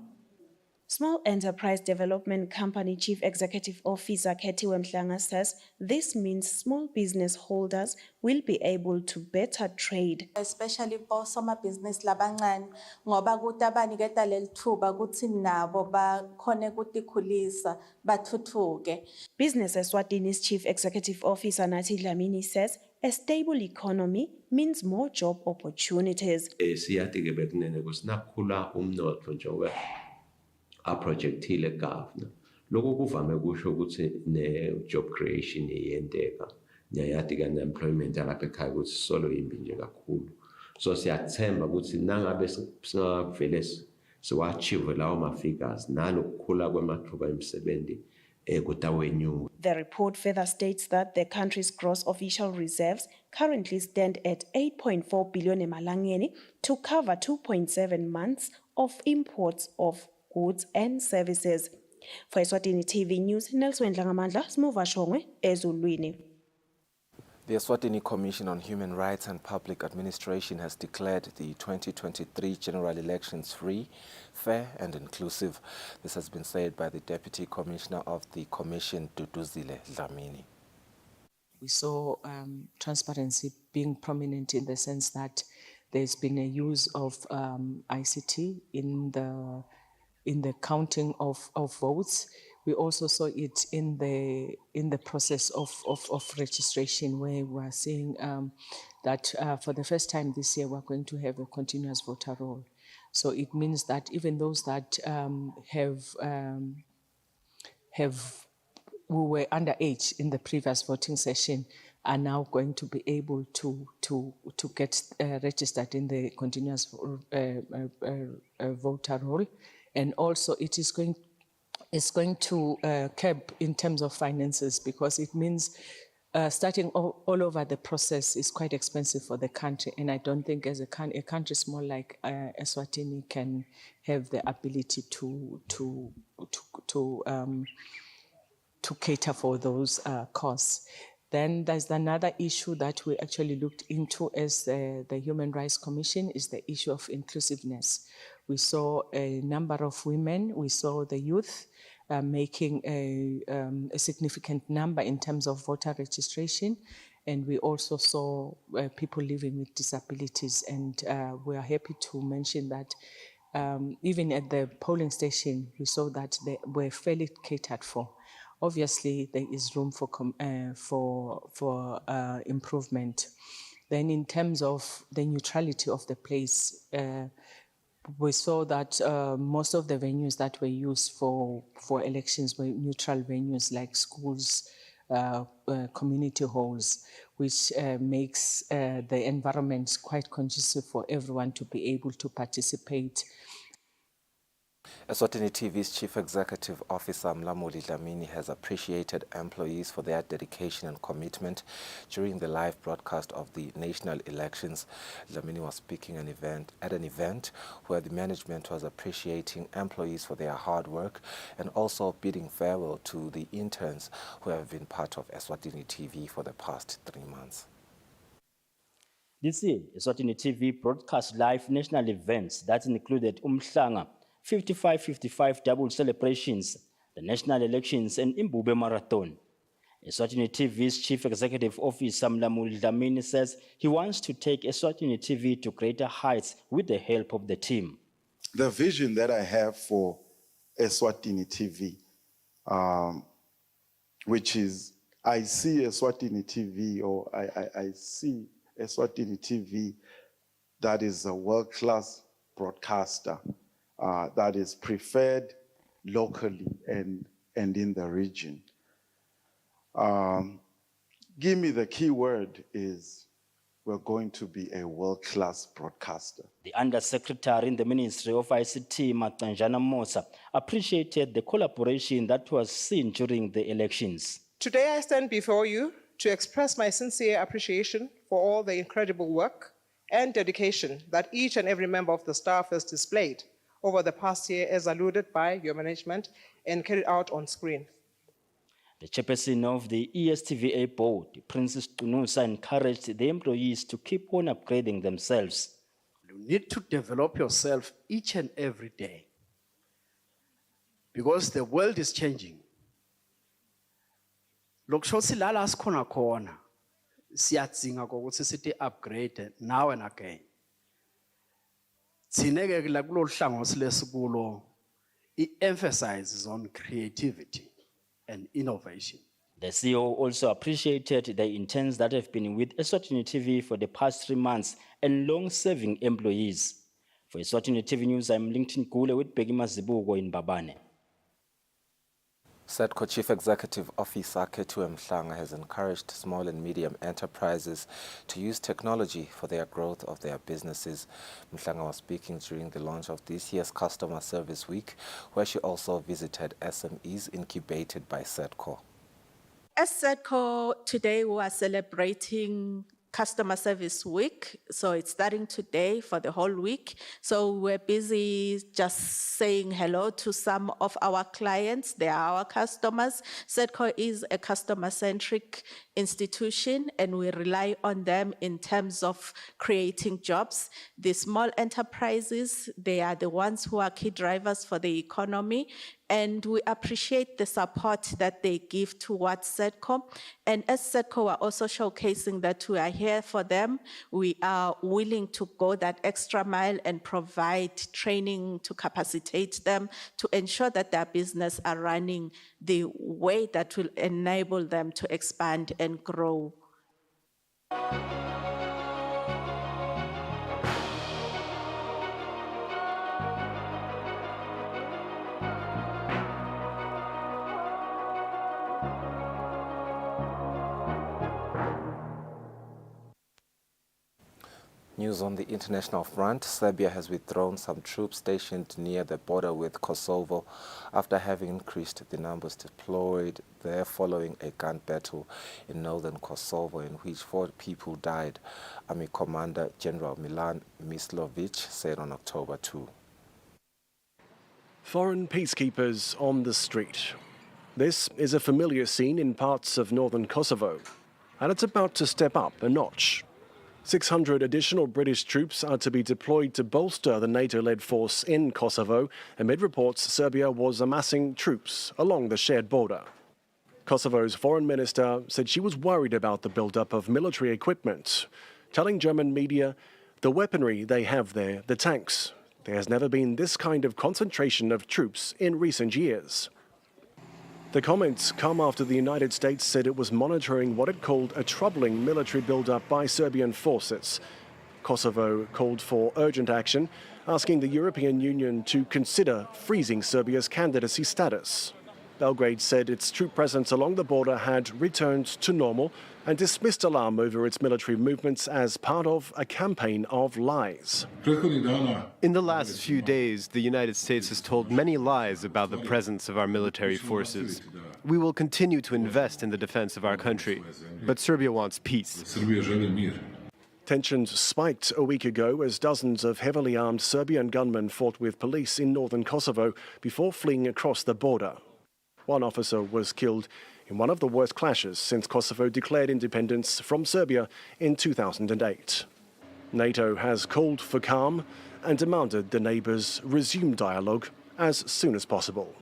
S11: Small Enterprise Development Company Chief Executive Officer Khethiwe Mhlanga says this means small business holders will be able to better trade.
S4: Especially for soma business labancane ngoba kuthi abaniketa lelithuba kuthi nabo bakhone ukutikhulisa bathuthuke.
S11: Business Eswatini's Chief Executive Officer Nathi Dlamini says a stable economy means more job opportunities.
S10: Siyathi ke bekunene kusinakhula umnotho njengoba projectile governor. Lokho kuvame kusho ukuthi ne job creation iyenteka. Nyayathi ka employment alapha ekhaya ukuthi solo imbi nje kakhulu. So siyathemba ukuthi nangabe singavele siwachieve lawo ma figures nalokukhula kwemathuba emisebenzi kutawenyuka.
S11: The report further states that the country's gross official reserves currently stand at 8.4 billion emalangeni to cover 2.7 months of imports of goods and services. For Eswatini TV News, Nelson Dlangamandla, Smuva Shongwe, Ezulwini.
S7: The Eswatini Commission on Human Rights and Public Administration has declared the 2023 general elections free, fair and inclusive. This has been said by the Deputy Commissioner of the Commission, Kusile.
S12: We saw transparency being prominent in the sense that there's been a use of ICT in the counting of votes. We also saw it in the process of registration, where we are seeing that for the first time this year we're going to have a continuous voter roll. So it means that even those that who were underage in the previous voting session are now going to be able to get registered in the continuous voter roll. And also it is going to curb in terms of finances, because it means starting all over the process is quite expensive for the country. And I don't think as a country small like Eswatini can have the ability to cater for those costs. Then there's another issue that we actually looked into as the Human Rights Commission is the issue of inclusiveness. We saw a number of women, we saw the youth making a significant number in terms of voter registration. And we also saw people living with disabilities. And we are happy to mention that even at the polling station, we saw that they were fairly catered for. Obviously, there is room for improvement. Then in terms of the neutrality of the place, we saw that most of the venues that were used for elections were neutral venues like schools, community halls, which makes the environment quite conducive for everyone to be able to participate.
S7: Eswatini TV's Chief Executive Officer Mlamuli Dlamini has appreciated employees for their dedication and commitment during the live broadcast of the national elections. Dlamini was speaking at an event where the management was appreciating employees for their hard work and also bidding farewell to the interns who have been part of Eswatini TV for the past 3 months.
S1: This year, Eswatini TV broadcast live national events that included Umhlanga, 55-55 double celebrations, the national elections, and Imbube Marathon. Eswatini TV's Chief Executive Officer Mlamuli Dlamini says he wants to take Eswatini TV to greater heights with the help of the team.
S6: The vision that I have for Eswatini TV, which is I see Eswatini TV, or I see Eswatini TV that is a world-class broadcaster that is preferred locally and in the region. Give me the key word is we're going to be a world-class broadcaster.
S1: The Undersecretary in the Ministry of ICT, Matanjana Mosa, appreciated the collaboration that was seen during the elections.
S13: Today I stand before you to express my sincere appreciation for all the incredible work and dedication that each and every member of the staff has displayed over the past year, as alluded by your management and carried out on screen.
S1: The chairperson of the ESTVA board, Princess Tunusa, encouraged the employees to keep on upgrading themselves.
S14: You need to develop yourself each and every day because the world is changing. Lokshotsi lala sikhona khona siyadzinga ukuthi sithi upgrade now and again. Tsineke la kulolu hlangothi lesikulo emphasizes on creativity and innovation.
S1: The CEO also appreciated the interns that have been with Eswatini TV for the past 3 months and long-serving employees. For Eswatini TV News, I'm Lincoln Kule with Begima Zibugo in Babane.
S7: SEDCO Chief Executive Officer Ketu Mhlanga has encouraged small and medium enterprises to use technology for their growth of their businesses. Mhlanga was speaking during the launch of this year's Customer Service Week, where she also visited SMEs incubated by SEDCO.
S4: As SEDCO, today we are celebrating Customer Service Week. So it's starting today for the whole week. So we're busy just saying hello to some of our clients. They are our customers. SEDCO is a customer-centric institution and we rely on them in terms of creating jobs. The small enterprises, they are the ones who are key drivers for the economy. And we appreciate the support that they give towards SEDCO. And as SEDCO, we're also showcasing that we are here for them. We are willing to go that extra mile and provide training to capacitate them to ensure that their business are running the way that will enable them to expand and grow.
S7: News on the international front. Serbia has withdrawn some troops stationed near the border with Kosovo after having increased the numbers deployed there following a gun battle in northern Kosovo in which 4 people died, Army Commander General Milan Mislovic said on October 2.
S15: Foreign peacekeepers on the street. This is a familiar scene in parts of northern Kosovo, and it's about to step up a notch. 600 additional British troops are to be deployed to bolster the NATO-led force in Kosovo, amid reports Serbia was amassing troops along the shared border. Kosovo's foreign minister said she was worried about the buildup of military equipment, telling German media the weaponry they have there, the tanks. There has never been this kind of concentration of troops in recent years. The comments come after the United States said it was monitoring what it called a troubling military buildup by Serbian forces. Kosovo called for urgent action, asking the European Union to consider freezing Serbia's candidacy status. Belgrade said its troop presence along the border had returned to normal and dismissed alarm over its military movements as part of a campaign of lies.
S16: In the last few days, the United States has told many lies about the presence of our military forces. We will continue to invest in the defense of our country, but Serbia wants peace.
S15: Tensions spiked a week ago as dozens of heavily armed Serbian gunmen fought with police in northern Kosovo before fleeing across the border. One officer was killed in one of the worst clashes since Kosovo declared independence from Serbia in 2008. NATO has called for calm and demanded the neighbours resume dialogue as soon as possible.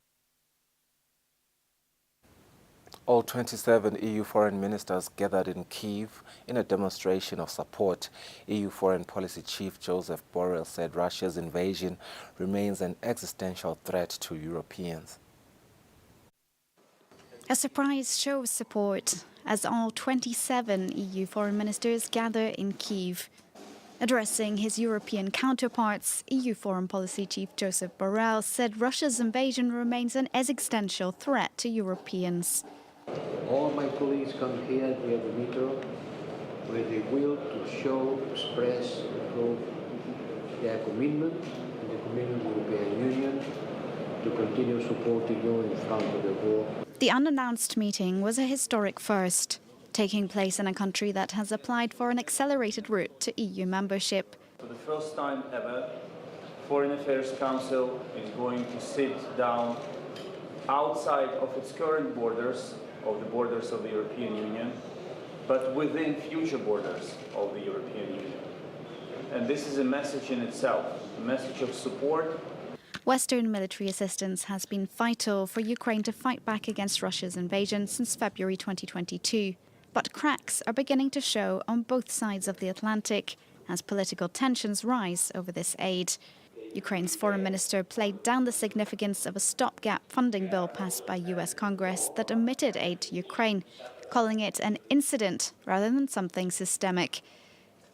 S7: All 27 EU foreign ministers gathered in Kyiv in a demonstration of support. EU Foreign Policy Chief Joseph Borrell said Russia's invasion remains an existential threat to Europeans.
S17: A surprise show of support as all 27 EU foreign ministers gather in Kyiv. Addressing his European counterparts, EU Foreign Policy Chief Joseph Borrell said Russia's invasion remains an existential threat to Europeans.
S18: All my colleagues come here, we have the metro, with the will to show, express, prove their commitment to the commitment of the European Union to continue supporting you in front of the war.
S17: The unannounced meeting was a historic first, taking place in a country that has applied for an accelerated route to EU membership.
S19: For the first time ever, Foreign Affairs Council is going to sit down outside of its current borders, of the borders of the European Union, but within future borders of the European Union. And this is a message in itself, a message of support.
S17: Western military assistance has been vital for Ukraine to fight back against Russia's invasion since February 2022. But cracks are beginning to show on both sides of the Atlantic as political tensions rise over this aid. Ukraine's foreign minister played down the significance of a stopgap funding bill passed by US Congress that omitted aid to Ukraine, calling it an incident rather than something systemic.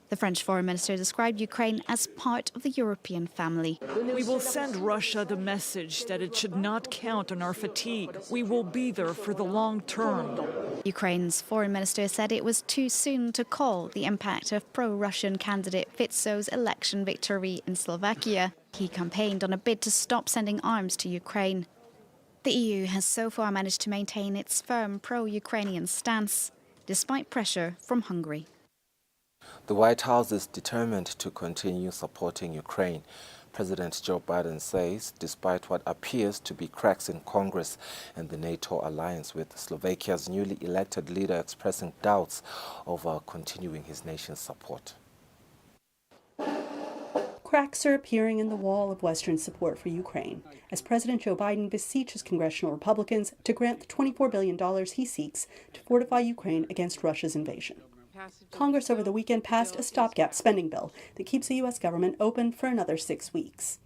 S17: The French foreign minister described Ukraine as part of the European family.
S21: We will send Russia the message that it should not count on our fatigue. We will be there for the long term.
S17: Ukraine's foreign minister said it was too soon to call the impact of pro-Russian candidate Fico's election victory in Slovakia. He campaigned on a bid to stop sending arms to Ukraine. The EU has so far managed to maintain its firm pro-Ukrainian stance, despite pressure from Hungary.
S7: The White House is determined to continue supporting Ukraine. President Joe Biden says, despite what appears to be cracks in Congress and the NATO alliance, with Slovakia's newly elected leader expressing doubts over continuing his nation's support.
S22: Cracks are appearing in the wall of Western support for Ukraine, as President Joe Biden beseeches congressional Republicans to grant the $24 billion he seeks to fortify Ukraine against Russia's invasion. Congress over the weekend passed a stopgap spending bill that keeps the U.S. government open for another 6 weeks.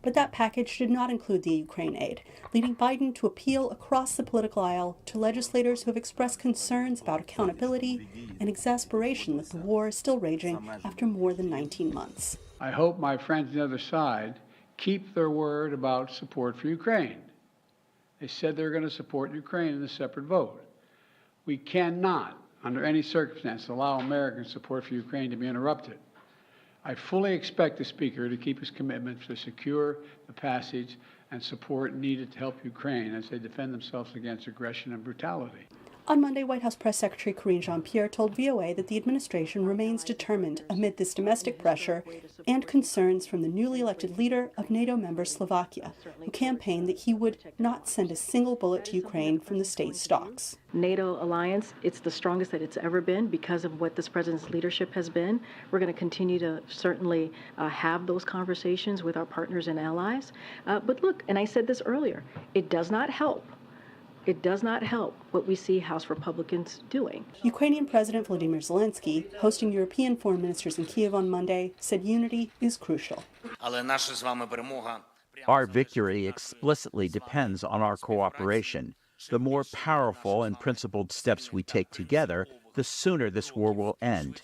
S22: But that package did not include the Ukraine aid, leading Biden to appeal across the political aisle to legislators who have expressed concerns about accountability and exasperation that the war is still raging after more than 19 months.
S25: I hope my friends on the other side keep their word about support for Ukraine. They said they're going to support Ukraine in a separate vote. We cannot, under any circumstance, allow American support for Ukraine to be interrupted. I fully expect the Speaker to keep his commitment to secure the passage and support needed to help Ukraine as they defend themselves against aggression and brutality.
S22: On Monday, White House Press Secretary Karine Jean-Pierre told VOA that the administration remains determined amid this domestic pressure and concerns from the newly elected leader of NATO member Slovakia, who campaigned that he would not send a single bullet to Ukraine from the state's stocks.
S3: NATO alliance, it's the strongest that it's ever been because of what this president's leadership has been. We're going to continue to certainly have those conversations with our partners and allies. But look, and I said this earlier, it does not help. It does not help what we see House Republicans doing.
S22: Ukrainian President Volodymyr Zelensky, hosting European foreign ministers in Kyiv on Monday, said unity is crucial.
S5: Our victory explicitly depends on our cooperation. The more powerful and principled steps we take together, the sooner this war will end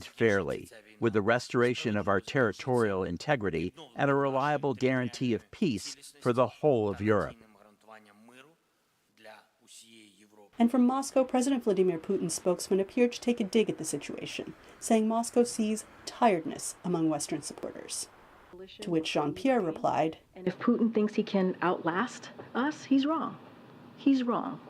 S5: fairly, with the restoration of our territorial integrity and a reliable guarantee of peace for the whole of Europe.
S22: And from Moscow, President Vladimir Putin's spokesman appeared to take a dig at the situation, saying Moscow sees tiredness among Western supporters. To which Jean-Pierre replied,
S3: And if Putin thinks he can outlast us, he's wrong. He's wrong.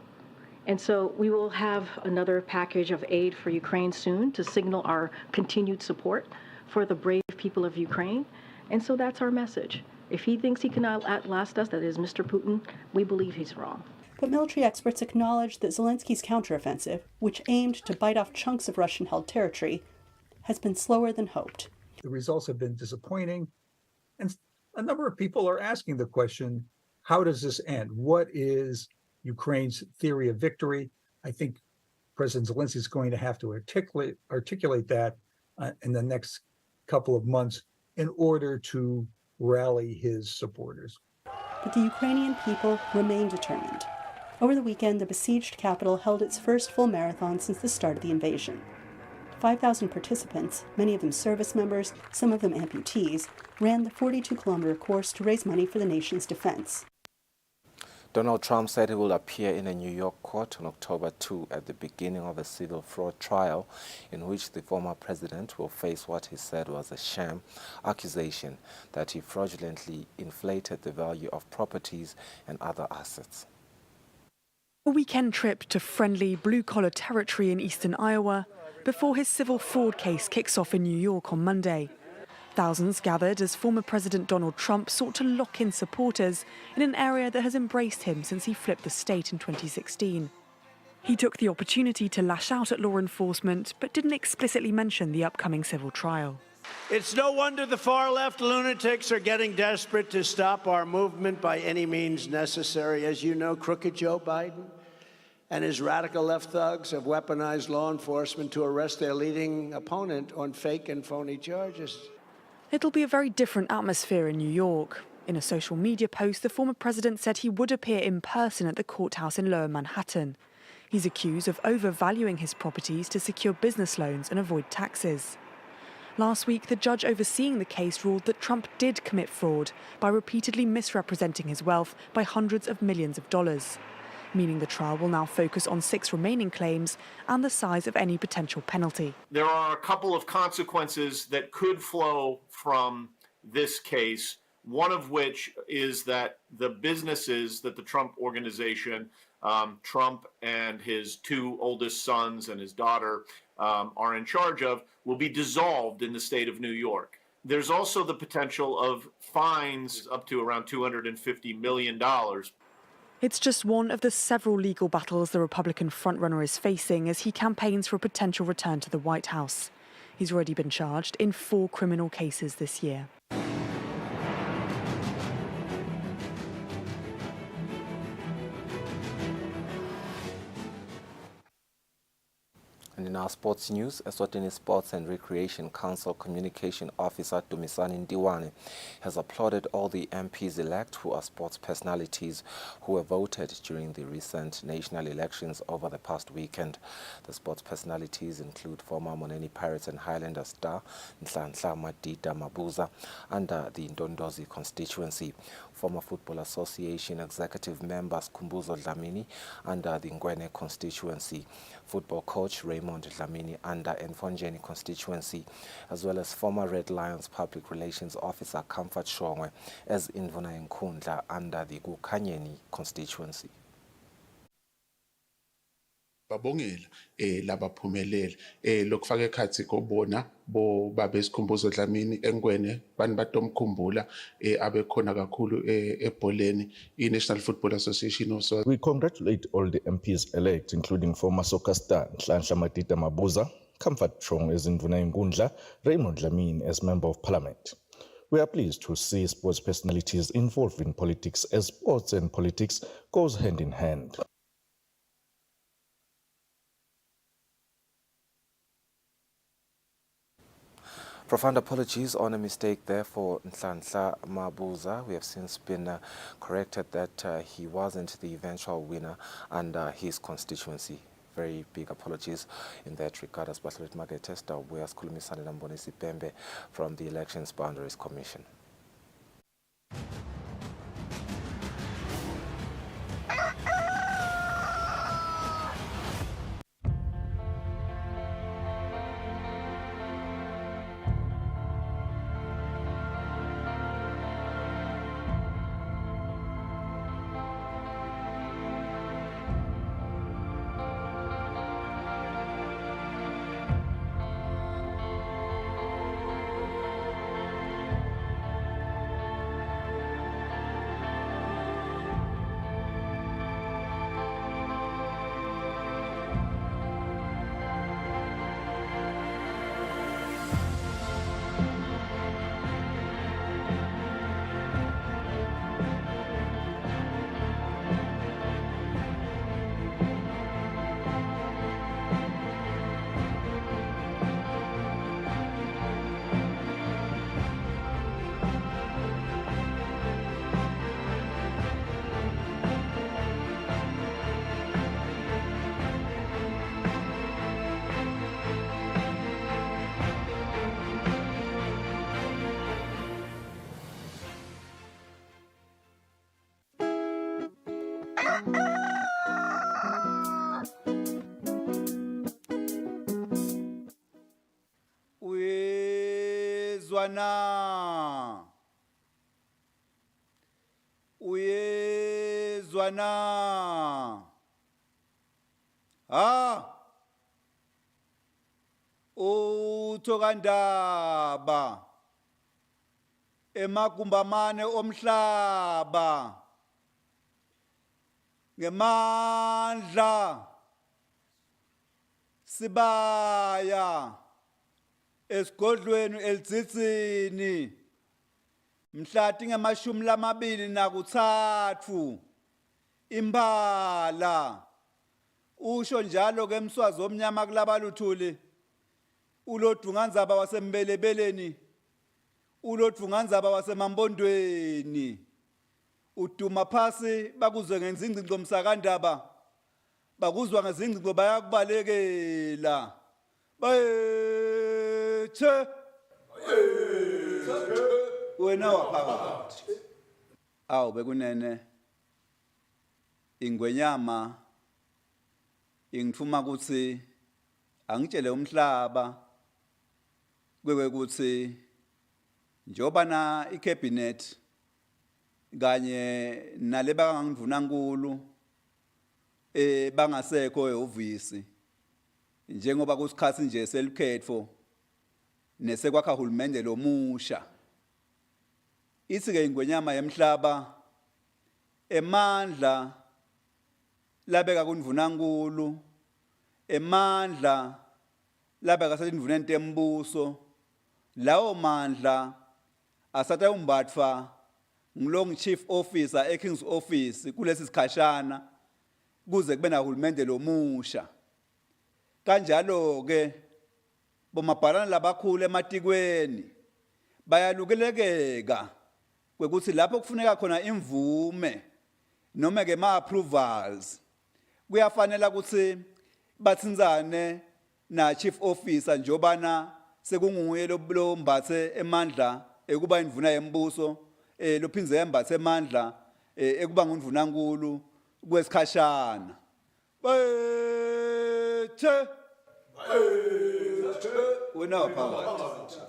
S3: And so we will have another package of aid for Ukraine soon to signal our continued support for the brave people of Ukraine. And so that's our message. If he thinks he can outlast us, that is Mr. Putin, we believe he's wrong.
S22: But military experts acknowledge that Zelensky's counteroffensive, which aimed to bite off chunks of Russian-held territory, has been slower than hoped.
S8: The results have been disappointing, and a number of people are asking the question, how does this end? What is Ukraine's theory of victory? I think President Zelensky is going to have to articulate that in the next couple of months in order to rally his supporters.
S22: But the Ukrainian people remain determined. Over the weekend, the besieged capital held its first full marathon since the start of the invasion. 5,000 participants, many of them service members, some of them amputees, ran the 42-kilometer course to raise money for the nation's defense.
S7: Donald Trump said he will appear in a New York court on October 2 at the beginning of a civil fraud trial in which the former president will face what he said was a sham accusation that he fraudulently inflated the value of properties and other assets.
S9: A weekend trip to friendly blue-collar territory in eastern Iowa before his civil fraud case kicks off in New York on Monday. Thousands gathered as former President Donald Trump sought to lock in supporters in an area that has embraced him since he flipped the state in 2016. He took the opportunity to lash out at law enforcement, but didn't explicitly mention the upcoming civil trial.
S20: It's no wonder the far-left lunatics are getting desperate to stop our movement by any means necessary. As you know, crooked Joe Biden and his radical left thugs have weaponized law enforcement to arrest their leading opponent on fake and phony charges.
S9: It'll be a very different atmosphere in New York. In a social media post, the former president said he would appear in person at the courthouse in Lower Manhattan. He's accused of overvaluing his properties to secure business loans and avoid taxes. Last week, the judge overseeing the case ruled that Trump did commit fraud by repeatedly misrepresenting his wealth by hundreds of millions of dollars, meaning the trial will now focus on 6 remaining claims and the size of any potential penalty.
S23: There are a couple of consequences that could flow from this case, one of which is that the businesses that the Trump organization, Trump and his 2 oldest sons and his daughter are in charge of, will be dissolved in the state of New York. There's also the potential of fines up to around $250 million.
S9: It's just one of the several legal battles the Republican frontrunner is facing as he campaigns for a potential return to the White House. He's already been charged in 4 criminal cases this year.
S7: And in our sports news, Eswatini Sports and Recreation Council Communication Officer Dumisani Ndiwane has applauded all the MPs-elect who are sports personalities who were voted during the recent national elections over the past weekend. The sports personalities include former Moneni Pirates and Highlander star Nhlanhla Madida Mabuza under the Ndondozi constituency, former Football Association executive members Kumbuzo Dlamini under the Ngwene constituency, football coach Raymond Raymond Dlamini under Mfonjeni constituency, as well as former Red Lions Public Relations Officer Comfort Shongwe as Indvuna Nkundla under the Kukanyeni constituency.
S2: Babongela labaphumelele lokufaka ekhathi kobona bo babesikhumbuzo Dlamini Engwene bani batomkhumbula abekhona kakhulu ebholeni iNational Football Association also.
S10: We congratulate all the MPs elect, including former soccer star Nhlanhla Matita Mabuza, Comfort Chong as Indvuna Nkundla, Raymond Dlamini as Member of Parliament. We are pleased to see sports personalities involved in politics, as sports and politics goes hand in hand.
S7: Profound apologies on a mistake there for Nhlanhla Mabuza. We have since been corrected that he wasn't the eventual winner under his constituency. Very big apologies in that regard. As Bathlet Margaret Tester, we are Khulumisana Nambonisi Pembe from the Elections Boundaries Commission.
S11: Uyezwana uthokandaba emagumbamane omhlaba ngemandla sibaya esigodlweni elitsitsini mhlati ngemashumi lamabili nakutsatfu imbala usho njalo ke mswazi omnyama kulaba luthuli ulodunganzaba wasembelebeleni ulodunganzaba wasemambondweni uduma phasi bakuzwe ngezingcingo msakandaba bakuzwa ngezingcingo bayakubalekela bayethe wena waphakathi awu bekunene ingwenyama ingithuma ukuthi angitshele umhlaba kwekuthi njoba na icabinet kanye nale bangangivuna nkulu bangasekho ehhovisi njengoba kusikhathi nje selikhetho nesekwakha uhulumende lomusha ithi ke ingwenyama yemhlaba emandla labeka kunivuna nkulu emandla labeka sendivuneni tembuso lawo mandla asatha umbathwa ngilong chief officer eKing's office kulesi sikhashana kuze kube na uhulumende lomusha kanjalo ke bomabhalana labakhulu ematikweni bayalukelekeka kwekuthi lapho kufuneka khona imvume noma ke ma approvals kuyafanele ukuthi bathinzane na chief officer njobana sekunguye lo mbathe emandla ekuba indvuna yembuso lophinze yembathe emandla ekuba ngundvuna nkulu kwesikhashana bethe We're now part.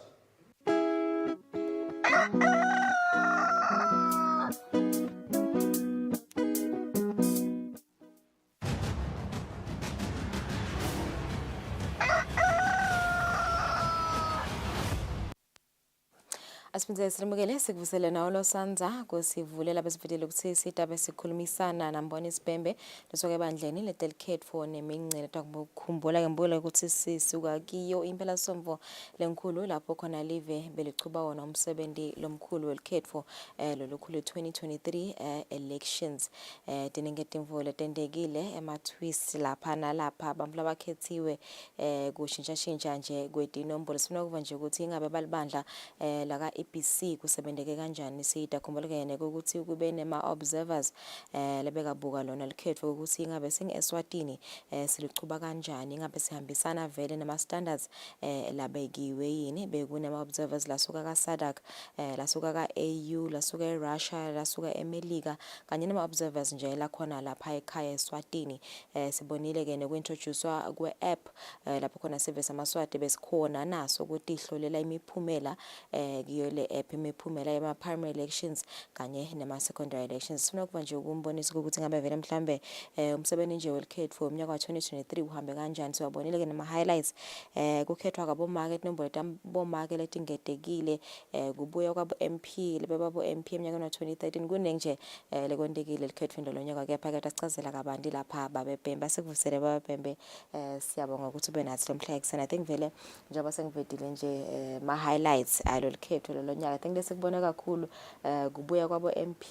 S6: Asiphinde silimukele sikuvusele nawo lo sanza kusivulela besifitile ukuthi sitabe sikhulumisana nambona isibhembe lesoke ebandleni le delicate for nemincele takukhumbula ke mbula ukuthi sisuka kiyo impela somvo lenkhulu lapho khona live belichuba wona umsebenzi lomkhulu welicate for lolukhulu 2023 elections dinengete imvula tendekile ema-twist lapha nalapha abantu labakhethiwe kushintsha nje kwedinombolo sifuna ukuva nje ukuthi ingabe balibandla laka EPC kusebenzeke kanjani sida khumbuleke ukuthi kube nema observers lebekabuka lona likhetho ukuthi ingabe singeSwatini silichuba kanjani ingabe sihambisana vele nama standards labekiwe yini bekunema observers lasuka ka SADC lasuka ka AU lasuka eRussia lasuka eMelika kanye nema observers nje la khona lapha ekhaya eSwatini sibonile ke nekuintroducewa kwe app lapho khona service amaswati besikhona naso ukuthi ihlolela imiphumela kiyo le app imiphumela yama primary elections kanye nema secondary elections sifuna ukuba nje ukumbonisa ukuthi ngabe vele mhlambe umsebenzi nje welikhetho for umnyaka wa 2023 uhambe kanjani siwabonile ke nama highlights kukhethwa kwabo market nombolo tambo market letingedekile kubuya kwabo MP lebebabo MP emnyaka wa 2013 kunenje lekwendekile likhetho indolo nyaka kepha ke tachazela kabandi lapha babebhemba sikuvusele babebhembe siyabonga ukuthi ube nathi lomhla eksena I think vele njengoba sengivedile nje ma highlights alo likhetho lo nyaka I think lesikubona kakhulu kubuya kwabo MP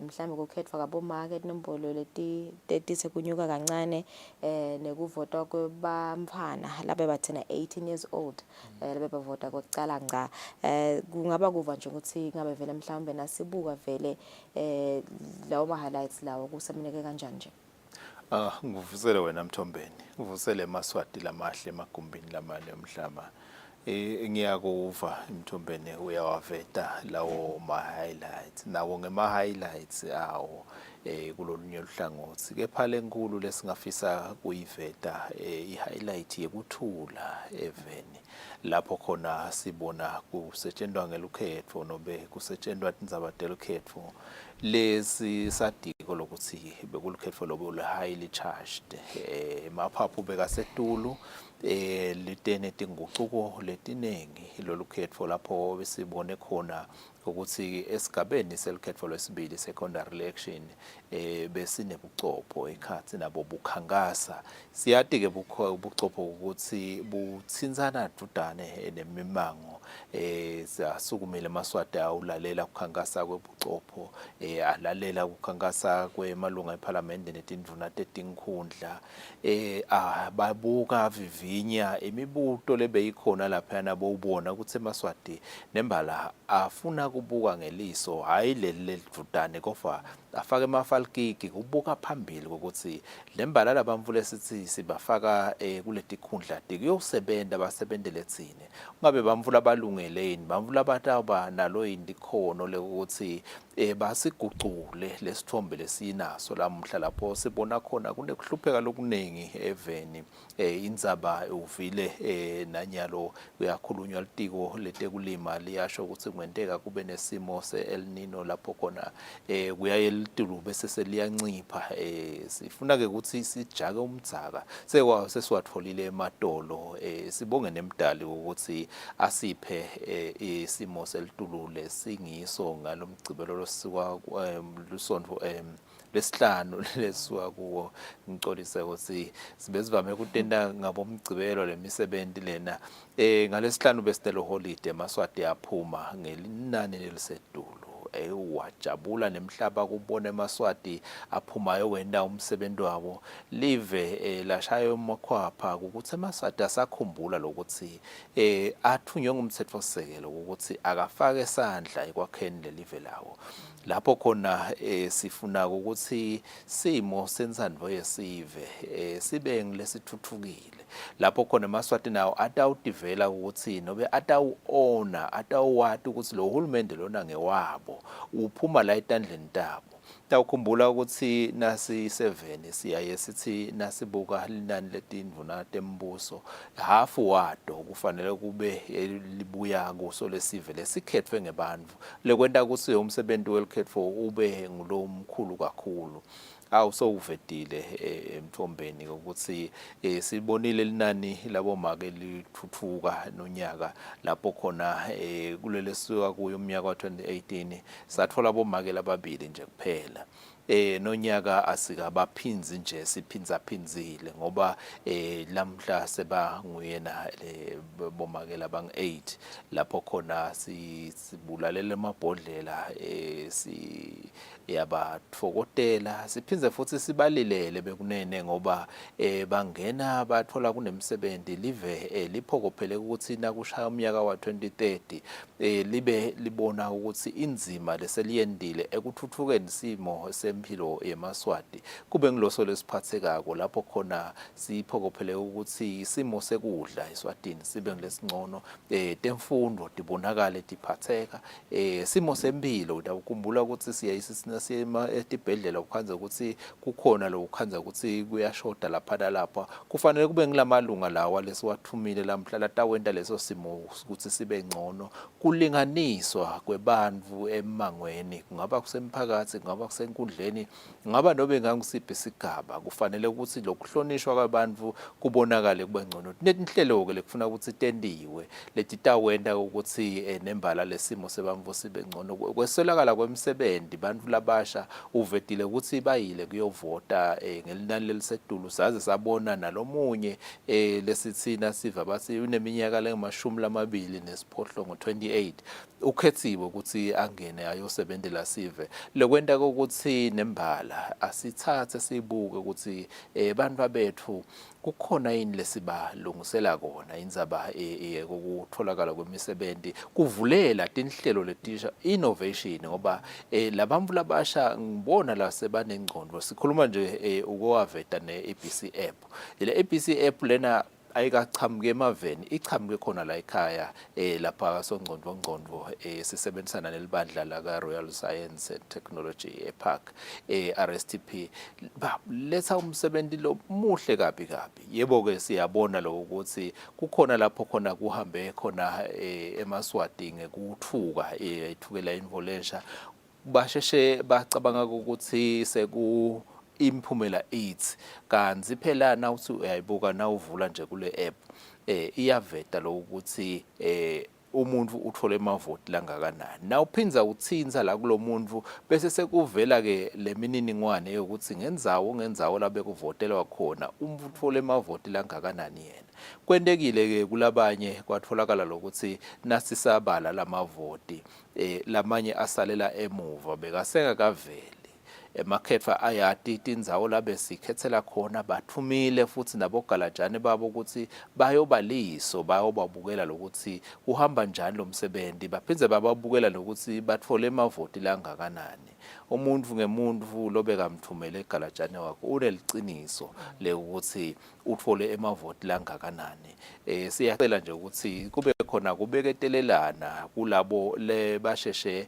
S6: mhlambe kukhethwa kwabo market nombolo leti sekunyuka kancane nekuvota kwebamfana labe bathina 18 years old labe bavota kokucala ngqa kungaba kuva nje ukuthi ngabe vele mhlambe nasibuka vele lawo ma highlights lawo kusemineke kanjani nje
S7: ngivusele wena Mthombeni uvusele emaswati lamahle emagumbini lamane omhlaba ngiyakuva Mthombeni uyawaveta lawo ma highlights nawo ngema highlights awo kulolunye uhlangothi kepha lenkulu lesingafisa kuyiveta i-highlight yekuthula eveni lapho khona sibona kusetshenzwa ngelukhetho nobe kusetshenzwa indzaba delukhetho lesi sadiko lokuthi bekulukhetho lobo le highly charged maphaphu bekasetulu litene tinguquko letinengi lolukhetho lapho besibone khona ukuthi esigabeni selikhetho lesibili secondary election besinebuchopho ekhathi nabo bukhankasa siyati ke ubuchopho ukuthi butsinzana dudane nemimango sasukumele amaswati awulalela ukukhankasa kwebuchopho alalela ukukhankasa kwemalunga eParliament netindvuna tetinkhundla babuka vivinya imibuto lebeyikhona lapha nabo ubona ukuthi emaswati nembala afuna kubuka ngeliso hayi leli dudane kofa afake emafalkiki kubuka phambili ukuthi lembala labamvule sithi sibafaka kuletikhundla kuyosebenza basebenzele tsine ungabe bamvula abalungele yini bamvula abataba nalo indikhono lokuthi basigucule lesithombe lesinaso lamuhla lapho sibona khona kunekuhlupheka lokunengi eveni indzaba uvile nanyalo uyakhulunywa litiko letekulima liyasho ukuthi kwenteka kube nesimo se-El Nino lapho khona kuyaye litulu bese seliyancipha sifuna ke ukuthi sijake umdzaka sesiwatholile ematolo sibonge nemdali ukuthi asiphe isimo selitulu lesingiso ngalomgcibelo losiwa lusonto lesihlanu leswa kuwo ngicolise ukuthi sibezivame kutenda ngabomgcibelo lemisebenzi lena ngalesihlanu besitelo holiday maswati aphuma ngelinani lelisedulu wajabula nemhlaba kubona emaswati aphumayo wenda umsebenzi wabo live lashayo makhwapha ukuthi emaswati asakhumbula lokuthi athunywe ngumthetho sisekelo ukuthi akafake isandla ekwakheni lelive lawo lapho khona sifuna ukuthi simo sensandvo yesive sibe ngilesithuthukile lapho khona emaswati nawo atawutivela ukuthi nobe atawuona atawuwati ukuthi lo hulumende lona ngewabo uphuma la etandleni tabo Tawukhumbula ukuthi nasi 7 siyaye sithi nasibuka linani letindvuna tembuso half wado kufanele kube libuya kuso lesive lesikhethwe ngebantfu lekwenta ukuthi umsebenzi welkhetfo ube ngulomkhulu kakhulu. Awusokuvedile emthombeni ukuthi sibonile linani labomake lithuthuka nonyaka lapho khona kulele suka kuyo umnyaka wa 2018 sathola bomake lababili nje kuphela. Nonyaka asikabaphinzi nje siphinzaphinzile ngoba lamhla seba nguyena bomake labang 8 lapho khona sibulalele amabhodlela yabatfokotela siphinze futhi sibalilele bekunene ngoba bangena bathola kunemsebenzi live liphokophele ukuthi nakushaya umnyaka wa 2030 libe libona ukuthi inzima leseliyendile ekuthuthukeni simo sempilo yemaswati kube ngiloso lesiphathekako lapho khona siphokophele ukuthi isimo sekudla eSwatini sibe ngilesingcono temfundo dibonakale diphatheka simo sempilo udakukhumbula ukuthi siyayisina siyema etibhedlela ukhanza ukuthi kukhona lo ukhanza ukuthi kuyashoda lapha nalapha kufanele kube ngilamalunga lawa lesiwathumile lamhla latawenta leso simo ukuthi sibe ngcono kulinganiswa kwebantfu emangweni kungaba kusemphakathi kungaba kusenkundleni ngaba nobe ngangisiphi isigaba kufanele ukuthi lokuhlonishwa kwabantfu kubonakale kube ngcono netinhlelo ke lekufuna ukuthi tendiwe letitawenta ukuthi nembala lesimo sebantfu sibe ngcono kwesolakala kwemsebenzi bantfu labasha uvedile ukuthi bayile kuyovota ngelinani lelisedulu saze sabona nalomunye lesithina siva bathi uneminyaka lengama-28 ngo-28 ukhethiwe ukuthi angene ayosebenzela sive lokwenta ukuthi nembala asithathe sibuke ukuthi bantfu bethu kukhona yini lesibalungisela kona indzaba kokutholakala kwemisebenzi kuvulela tinhlelo letisha innovation ngoba labantfu labasha ngibona la sebanengcondo sikhuluma nje ukowaveta ne-ABC app ile ABC app lena ayikachamuke emaveni ichamuke khona la ekhaya lapha songcondvo sisebenzisana nelibandla la ka Royal Science and Technology Park RSTP letha umsebenzi lo muhle kabi yebo ke siyabona lo ukuthi kukhona lapho khona kuhambe khona emaswati ngekuthuka ithukela involensha basheshe bacabanga ukuthi seku imphumela 8 kanzi phela nawuthi uyayibuka nawuvula nje kule app iyaveta lo ukuthi umuntu uthole amavoti langakanani nawuphinza uthinza la kulomuntu bese sekuvela ke lemininingwane yokuthi ngenzawo labe kuvotelwa khona umuntu uthole amavoti langakanani yena kwendekile ke kulabanye kwatholakala lokuthi nasisabala lamavoti lamanye asalela emuva bekaseka kaveli emakhetfa ayati tindzawo labe sikhethela khona bathumile futhi nabogalajane babo ukuthi bayobaliso bayobabukela lokuthi uhamba njani lo msebenzi baphinze bababukela lokuthi batfole amavoti langakanani umuntu ngemuntu lobe kamthumele egalajane wakho uneliciniso lekuthi uthole amavoti langakanani siyacela nje ukuthi kube khona kubeketelelana kulabo lebasheshe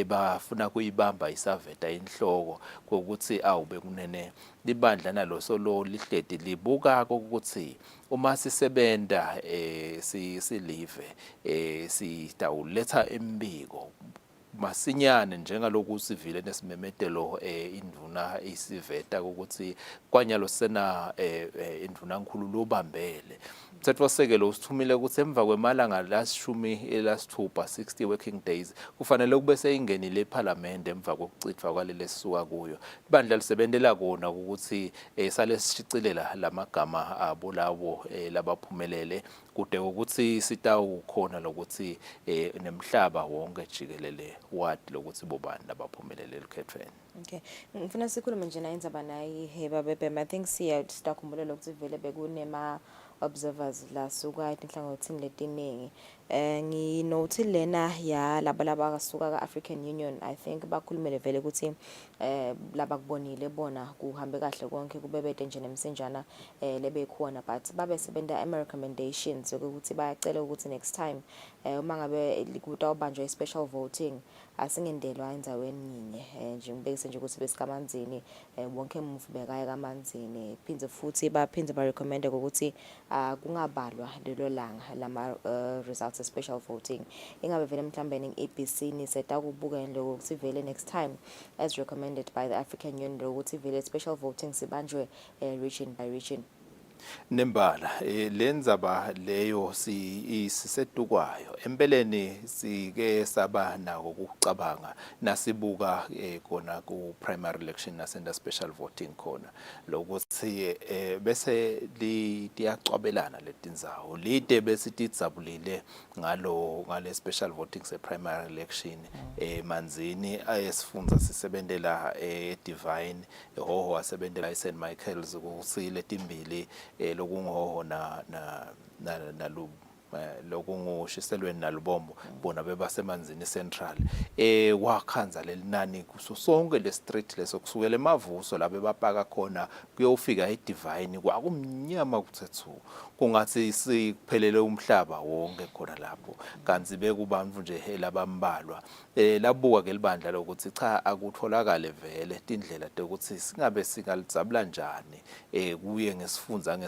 S7: bafuna kuyibamba isaveta inhloko ukuthi awube kunene libandla nalo solo lihledi libuka ukuthi uma sisebenta silive sitawuletha imbiko masinyane njengaloku sivile nesimemetelo induna isiveta ukuthi kwanyalo sena induna nkulu lobambele mthethwasekelo usithumile ukuthi emva kwemalanga lasithupha 60 working days kufanele kube seyingenile eParliament emva kokucithwa kwaleli sisuka kuyo ibandla lisebentela kona ukuthi sale sishicilela lamagama abo lawo labaphumelele kude ukuthi sitawukhona lokuthi nemhlaba wonke jikelele wadi lokuthi bobani labaphumelele elikhethweni.
S6: Okay, ngifuna sikhulume nje na indzaba nayi heba bebe I think sitakhumbula lokuthi vele bekunema observers la suka inhlangothini letiningi nginothi lena ya laba kasuka ka-African Union I think bakhulumele vele ukuthi laba kubonile bona kuhambe kahle konke kube bede nje nemsenjana lebe khona but babe sebenda ama recommendations ukuthi bayacela ukuthi next time uma ngabe kutawubanjwa i-special voting asingendelwa endaweni nyinye nje ngibekise nje ukuthi besikamanzini wonke umuntu bekaya kamanzini phindze futhi baphindze ba recommend ukuthi kungabalwa lelo langa lama results of special voting ingabe vele mhlambe nge-ABC niseta ukubuka lokho ukuthi vele next time as recommended by the African Union ukuthi vele special voting sibanjwe region by region.
S7: Nembala lenzaba leyo sisedukwayo empeleni sike saba nako ukucabanga nasibuka kona ku primary election nasenda special voting khona lokuthi bese liyacwabelana letindzawo lide bese tijabulile ngale special voting se primary election manzini ayesifundza sisebentela Divine hoho wasebentela St Michael's Kusile timbili lokungoho na lokungushiselweni nalubombo bona bebasemanzini central wakhanza lelinani kuso sonke le street leso kusukela emavuso la bebapaka khona kuyofika eDivine kwakumnyama kuthethu kungathi siphelele umhlaba wonke khona lapho kanti bekubantu nje labambalwa labuka ke libandla lokuthi cha akutholakale vele indlela ukuthi singabe singalizabula njani kuye ngesifundza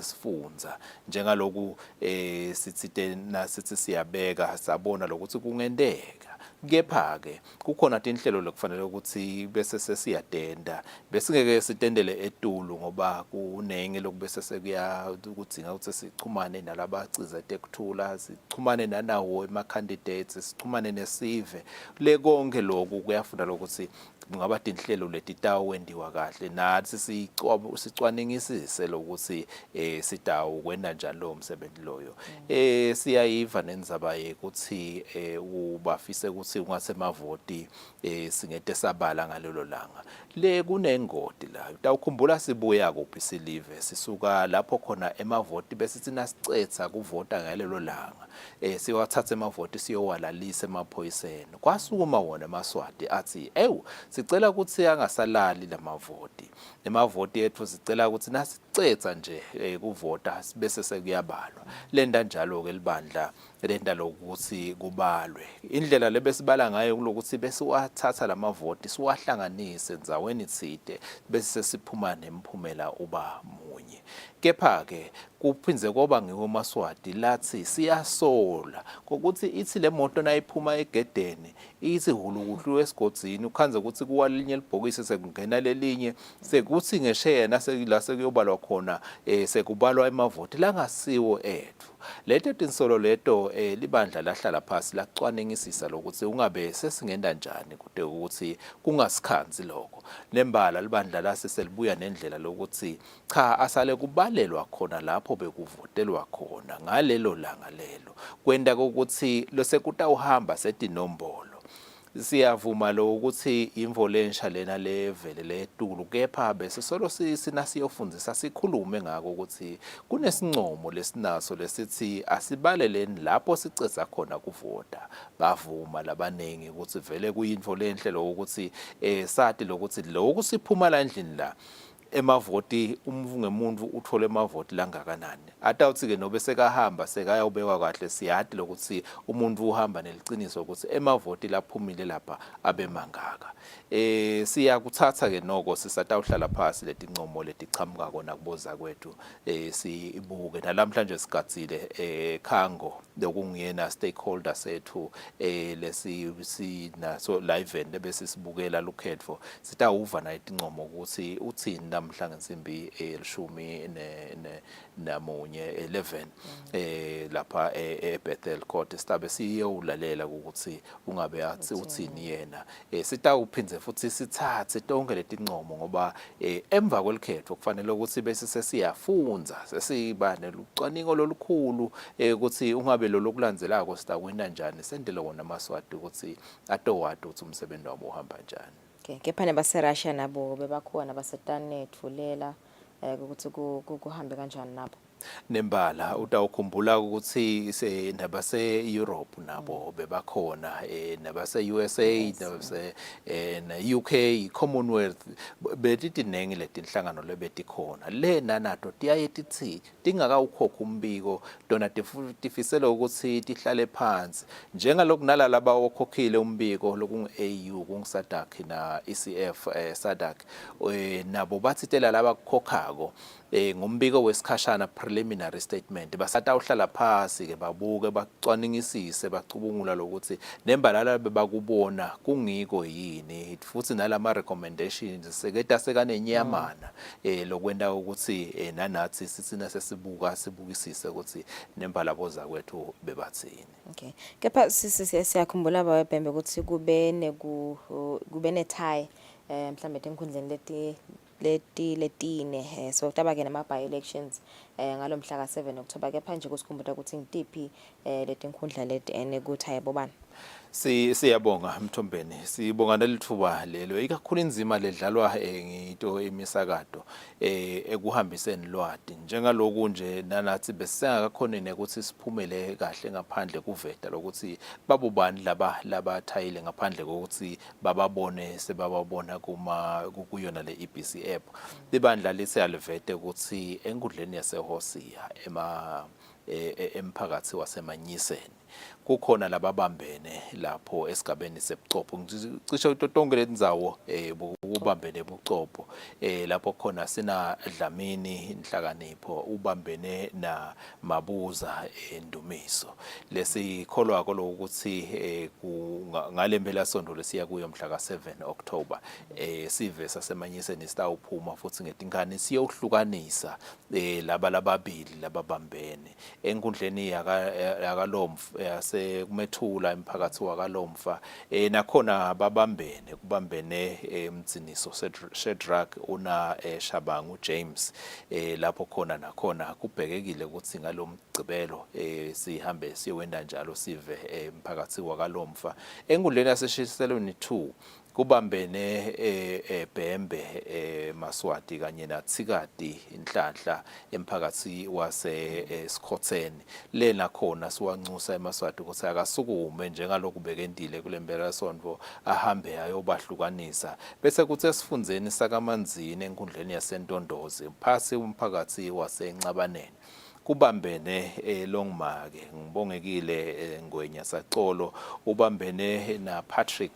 S7: njengaloku sithi nasithi siyabeka sabona lokuthi kungendeka kepha ke kukhona inhlelo lokufanele ukuthi bese sesiyadenda bese ngeke sitendele etulu ngoba kunenge lokubese sekuya ukudinga ukuthi sichumane nalabacize tekuthula sichumane nanawo ema candidates sichumane nesive le konke lokhu kuyafuna lokuthi kungaba inhlelo letitawendiwa kahle nathi sicwaningisise lokuthi sitawu kwenda njalo lo msebenzi loyo siyayiva nenzaba ukuthi ubafise ukuthi ungasemavoti singete sabala ngalelo langa le kunengodi la utawukhumbula sibuya kuphi silive sisuka lapho khona emavoti bese sina sicetha kuvota ngalelo langa siwathatha emavoti siyowalalisa emaphoyiseni kwasukuma wona emaswati athi sicela ukuthi angasalali lamavoti emavoti ethu sicela ukuthi nasicetha nje kuvota bese sekuyabalwa lenda njalo ke libandla lenda lokuthi kubalwe indlela lebesibala ngayo kulokuthi bese wathatha lamavoti siwahlanganise enzaweni itsite bese siphuma nemphumela uba munye kepha ke kuphinze koba ngewomaswati lathi siyasola ukuthi ithi le moto nayiphuma egedeni ithi hulukuhlu esigodzini ukhanze ukuthi kuwalinye libhokisi sekungena lelinye sekuthi ngesheya nasekila sekuyobalwa khona sekubalwa emavoti langasiwo ethu lethe tinsolo leto libandla lahlala phansi lacwaningisisa lokuthi ungabe sesingenda njani kude ukuthi kungasikhanzi lokho nembala libandla laseselibuya nendlela lokuthi cha asale kubalelwa khona lapho bekuvotelwa khona ngalelo langa lelo kwenda ukuthi losekutawuhamba setinombolo siyavuma lo ukuthi imvolensha lena levele letulu kepha bese solo sinasiyofundisa sikhulume ngako ukuthi kunesincomo lesinaso lesithi asibaleleni lapho sicetha khona kuvota bavuma labanengi ukuthi vele kuyimvolenhle lo ukuthi sathi lokuthi lokhu siphuma la endlini la emavoti ngemuntu uthole emavoti langakanani atawuthi ke nobe sekahamba sekayobekwa kahle siyadi lokuthi umuntu uhamba neliciniso ukuthi emavoti laphumile lapha abemangaka siyakuthatha ke noko sisatawuhlala phansi letincomo letichamuka kona kuboza kwethu sibuke nalamhlanje sigatsile khango lokungiyena stakeholder sethu lesinaso live event bese sibukela lukhetfo sitawuva na itincomo ukuthi uthini namhla ngensimbi 11 lapha eBethel Court sitabe siyowulalela ukuthi ungabe athi uthini yena sitawuphinze futhi sithathe tonke letincomo ngoba emva kwelikhetho kufanele ukuthi bese sesiyafunza sesiba nelucwaningo lolukhulu ukuthi ungabe lo lokulandzelako sitakwenda njani sendele wona amaswati ukuthi atowadi ukuthi umsebenzi wabo uhamba njani.
S6: Kepha nebaseRussia nabo bebakhona basetane ethulela ukuthi kuhambe kanjani nabo.
S7: Nembala utawukhumbula ukuthi nabase Europe nabo bebakhona nabase USA nabase na UK Commonwealth betitinengi letinhlangano lebetikhona lena nato tiyaye tithi tingakawukhokha umbiko dona tifisela ukuthi tihlale phansi njengalokhu nalala bawokhokhile umbiko lokungu AU kungisadak na ECF SADC nabo bathitela laba kukhokhako ngombiko wesikhashana preliminary statement basatawuhlala phasi ke babuke bacwaningisise bacubungula lokuthi nembalala bebakubona kungiko yini futhi nalama recommendations seketa sekanenyamana lokwenda ukuthi nanathi sithina sesibuka sibukisise ukuthi nembalaboza kwethu bebathini.
S6: Okay. Kepha siyakhumbula bawebhembe ukuthi kube ne tie mhlambe enkhundleni letine so kutaba ke nama by elections ngalo mhla ka 7 October kepha nje kusikhumbula ukuthi ngitiphi letinkhundla leti enekuthaye bobani.
S7: Siyabonga Mthombeni sibonga nelithuba lelo ikakhulu inzima ledlalwa ngito emisakado ekuhambiseni lwadi njengaloku nje nanathi besengakakhona nekuthi siphumele kahle ngaphandle kuveta lokuthi babubani laba thayile ngaphandle kokuthi bababone sebababona kuyona le EBC app libandla liseyalivete ukuthi enkundleni yaseHosia emphakathi waseManyiseni kukhona lababambene lapho esigabeni sebucopho ngicishe tonke lendzawo ubambene bucopho lapho khona sina Dlamini Inhlakanipho ubambene na Mabuza Ndumiso lesikholwa ukuthi ngalempela sonto lesiya kuyo mhla ka 7 October sive sasemanyiseni sitawuphuma futhi ngetinkani siyohlukanisa lababili lababambene enkundleni yakalomfu yasekumethula emphakathi wakalomfa nakhona babambene kubambene Mtsiniso Shedrack una Shabangu James lapho khona nakhona kubhekekile ukuthi ngalomgcibelo sihambe siyowenda njalo sive emphakathi wakalomfa enkundleni yaseshiselweni 2 kubambene Bhembe Maswati kanye naTsikati Inhlanhla emphakathi wase Skhotseni lena khona siwancusa eMaswati ukuthi akasukume njengalokhu bekendile kulempela sonto ahambe ayobahlukanisa bese kuthi esifundzeni sakaManzini enkundleni yaseNtondozi phasi umphakathi waseNcabaneni kubambene Longmake ngibongekile Ngwenya Saqolo ubambene na Patrick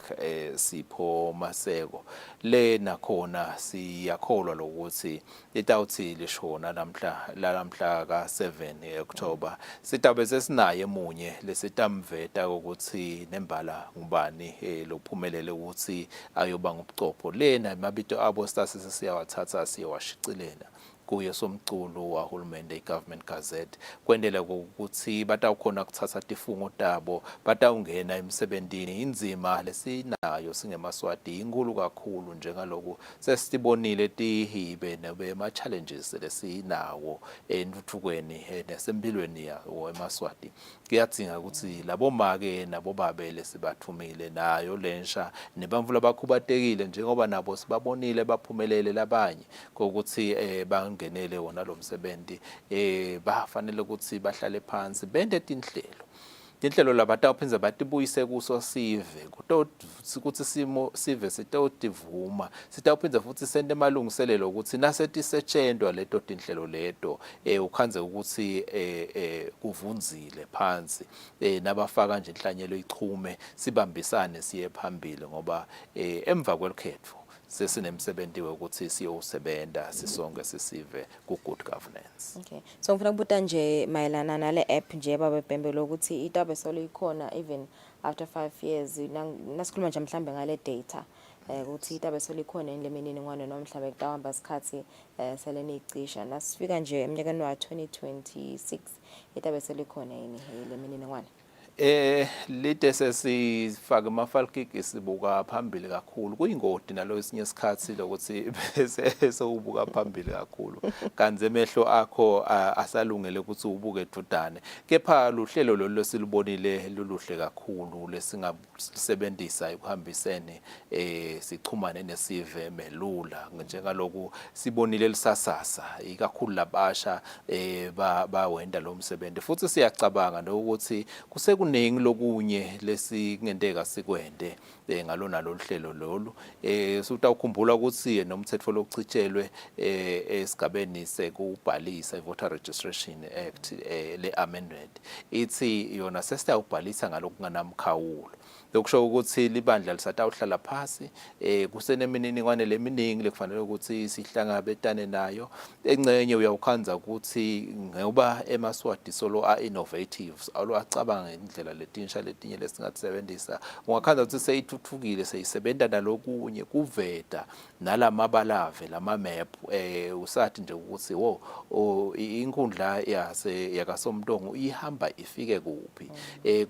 S7: Sipho Maseko le nakhona siyakholwa lokuthi litawuthi lishona namhla ka 7 October sitabe sesinaye emunye lesitamveta ukuthi nembala ngubani lophumelele ukuthi ayoba ngubucopho lena mabito abo sitase siyawathatha siyawashicelela kuye somculo wahulumende iGovernment Gazette kwendela ukuthi batawukhona kuthatha tifungo tabo batawungena emsebentini inzima lesinayo singeMaswati inkulu kakhulu njengaloku sesibonile tihibe noma challenges lesinawo entuthukweni nesempilweni yawo eMaswati kuyadzinga ukuthi labo make nabo babe lesibathumile nayo lensha nebamvula bakhubatekile njengoba nabo sibabonile baphumelele labanye kokuthi bangenele wona lo msebenzi bafanele ukuthi bahlale phansi bende tinhlelo labatawuphinza batibuyise kuso sive ukuthi sive sitawutivuma sitawuphinza futhi sente malungiselelo ukuthi nasetisetshentwa leto tinhlelo leto ukhanze ukuthi kuvunzile phansi nabafaka nje inhlanyelo ichume sibambisane siye phambili ngoba emva kwekhetho sesinemsebenzi ukuthi siyosebenta sisonke sisive ku good governance.
S6: Okay. So ngifuna ukubuta nje mayelana nale app nje babebhembe lokuthi itabe solo ikhona even after 5 years nasikhuluma nje mhlambe ngale data ukuthi itabe solo ikhona inlemininingwane nomhlaba ekutawamba isikhathi seleni icisha nasifika nje eminyakeni wa 2026 itabe solo ikhona yini lemininingwane.
S7: Lite sesifaka amafalkiki sibuka phambili kakhulu kuyingodi nalo esinye isikhathi lokuthi bese sowubuka phambili kakhulu kanze emehlo akho asalungele ukuthi ubuke dudane kepha luhlelo lolu silubonile luluhle kakhulu lesingasebenzisa ukuhambisene sichumane nesive melula njengaloku sibonile lisasasa ikakhulu labasha bawenda lo msebenzi futhi siyacabanga ukuthi kusekuningi lokunye lesingendeka sikwende ngalona lohlelo lolu sutawukhumbula ukuthi nomthetho lokucitshelwe esigabeni sekubhalisa iVoter Registration Act le amendment ithi yona sesiyawubhalisa ngalokunganamkhawulo lokusho ukuthi libandla lisatawuhlala phasi kusenemininingwane leminingi lekufanele ukuthi sihlangabetane nayo encenye uyawukhanza ukuthi ngoba emaswati solo innovatives acabanga indlela letinsha letinye lesingatsebenzisa ungakhanza ukuthi seyithuthukile seyisebenza nalokunye kuveta nalamabalave lama map usathi nje ukuthi inkundla yakasomntongo ihamba ifike kuphi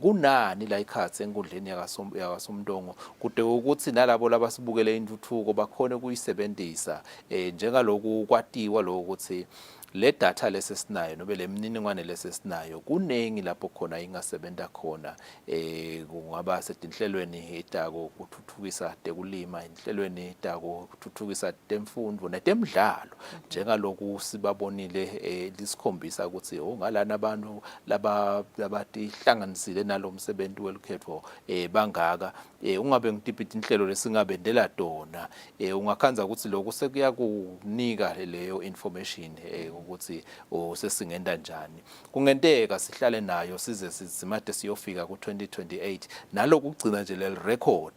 S7: kunani la ikhathi enkundleni yakasomntongo kude ukuthi nalabo labasibukele intuthuko bakhona ukuyisebenzisa njengaloku kwatiwa lo ukuthi le data lesesinayo nobe lemininingwane lesesinayo kuningi lapho khona ingasebenza khona kungaba setinhlelweni itako kuthuthukisa tekulima inhlelweni itako kuthuthukisa temfundo netemidlalo njengaloku sibabonile lisikhombisa ukuthi ngalana abantu labatihlanganisile nalo msebenzi welukhetho bangaka ungabe ngitipita inhlelo lesingabendela dona ungakhanza ukuthi lokho sekuya kunika leyo information ukuthi sesingenda njani kungenteka sihlale nayo size sizimade siyofika ku2028 naloku kugcina nje le record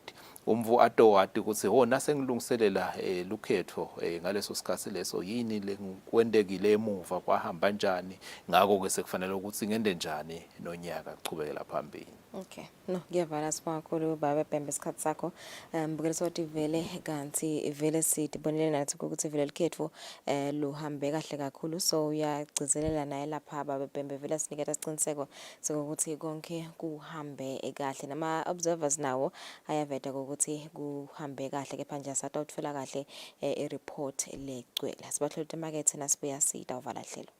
S7: umvu atowati ukuthi nasengilungiselela lukhetho ngaleso sikhathi leso yini lekwendekile emuva kwahamba njani ngako ke sekufanele ukuthi ngende njani nonyaka kuchubekela phambili.
S6: Okay. No, ngiyavala sibakhulu baba Bhembe isikhathi sakho. Bukela sothi vele kanti vele sitibonile nathi ukuthi vele likhetho luhambe kahle kakhulu so uyagcizelela naye lapha baba Bhembe vele sinikeza isiqiniseko sokuthi konke kuhambe kahle nama observers nawo ayaveta ukuthi kuhambe kahle kepha nje asatawuthola kahle report legcwele. Sibahlole emarket nasibuya sita uvala hlelo.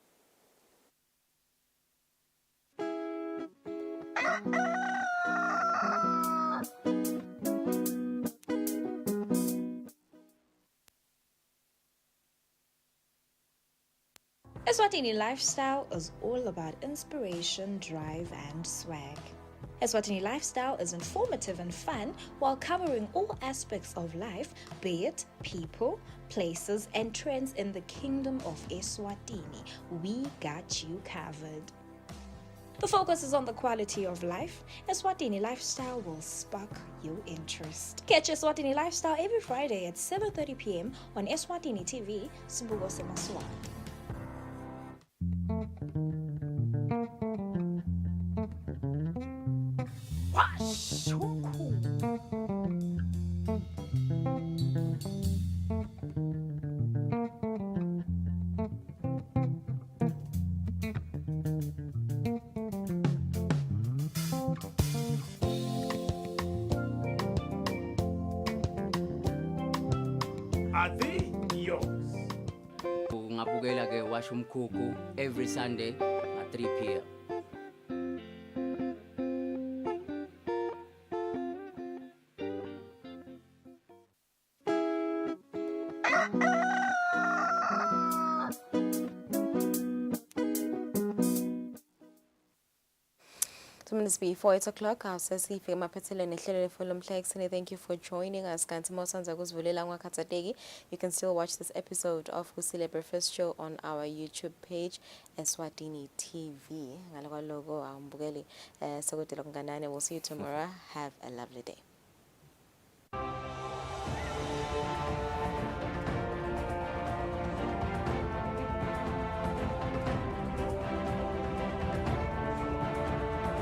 S1: Eswatini Lifestyle is all about inspiration, drive, and swag. Eswatini Lifestyle is informative and fun while covering all aspects of life, be it people, places, and trends in the kingdom of Eswatini. We got you covered. The focus is on the quality of life. Eswatini Lifestyle will spark your interest. Catch Eswatini Lifestyle every Friday at 7:30 p.m. on Eswatini TV, Sibugo Semaswati.
S12: Ungabukela ke washa umkhukhu every Sunday at 3 p.m.
S6: Minutes before 8 o'clock, I'll say if you're thank you for joining us. You can still watch this episode of Kusile Breakfast Show on our YouTube page, Eswatini TV. We'll see you tomorrow. Have a lovely day.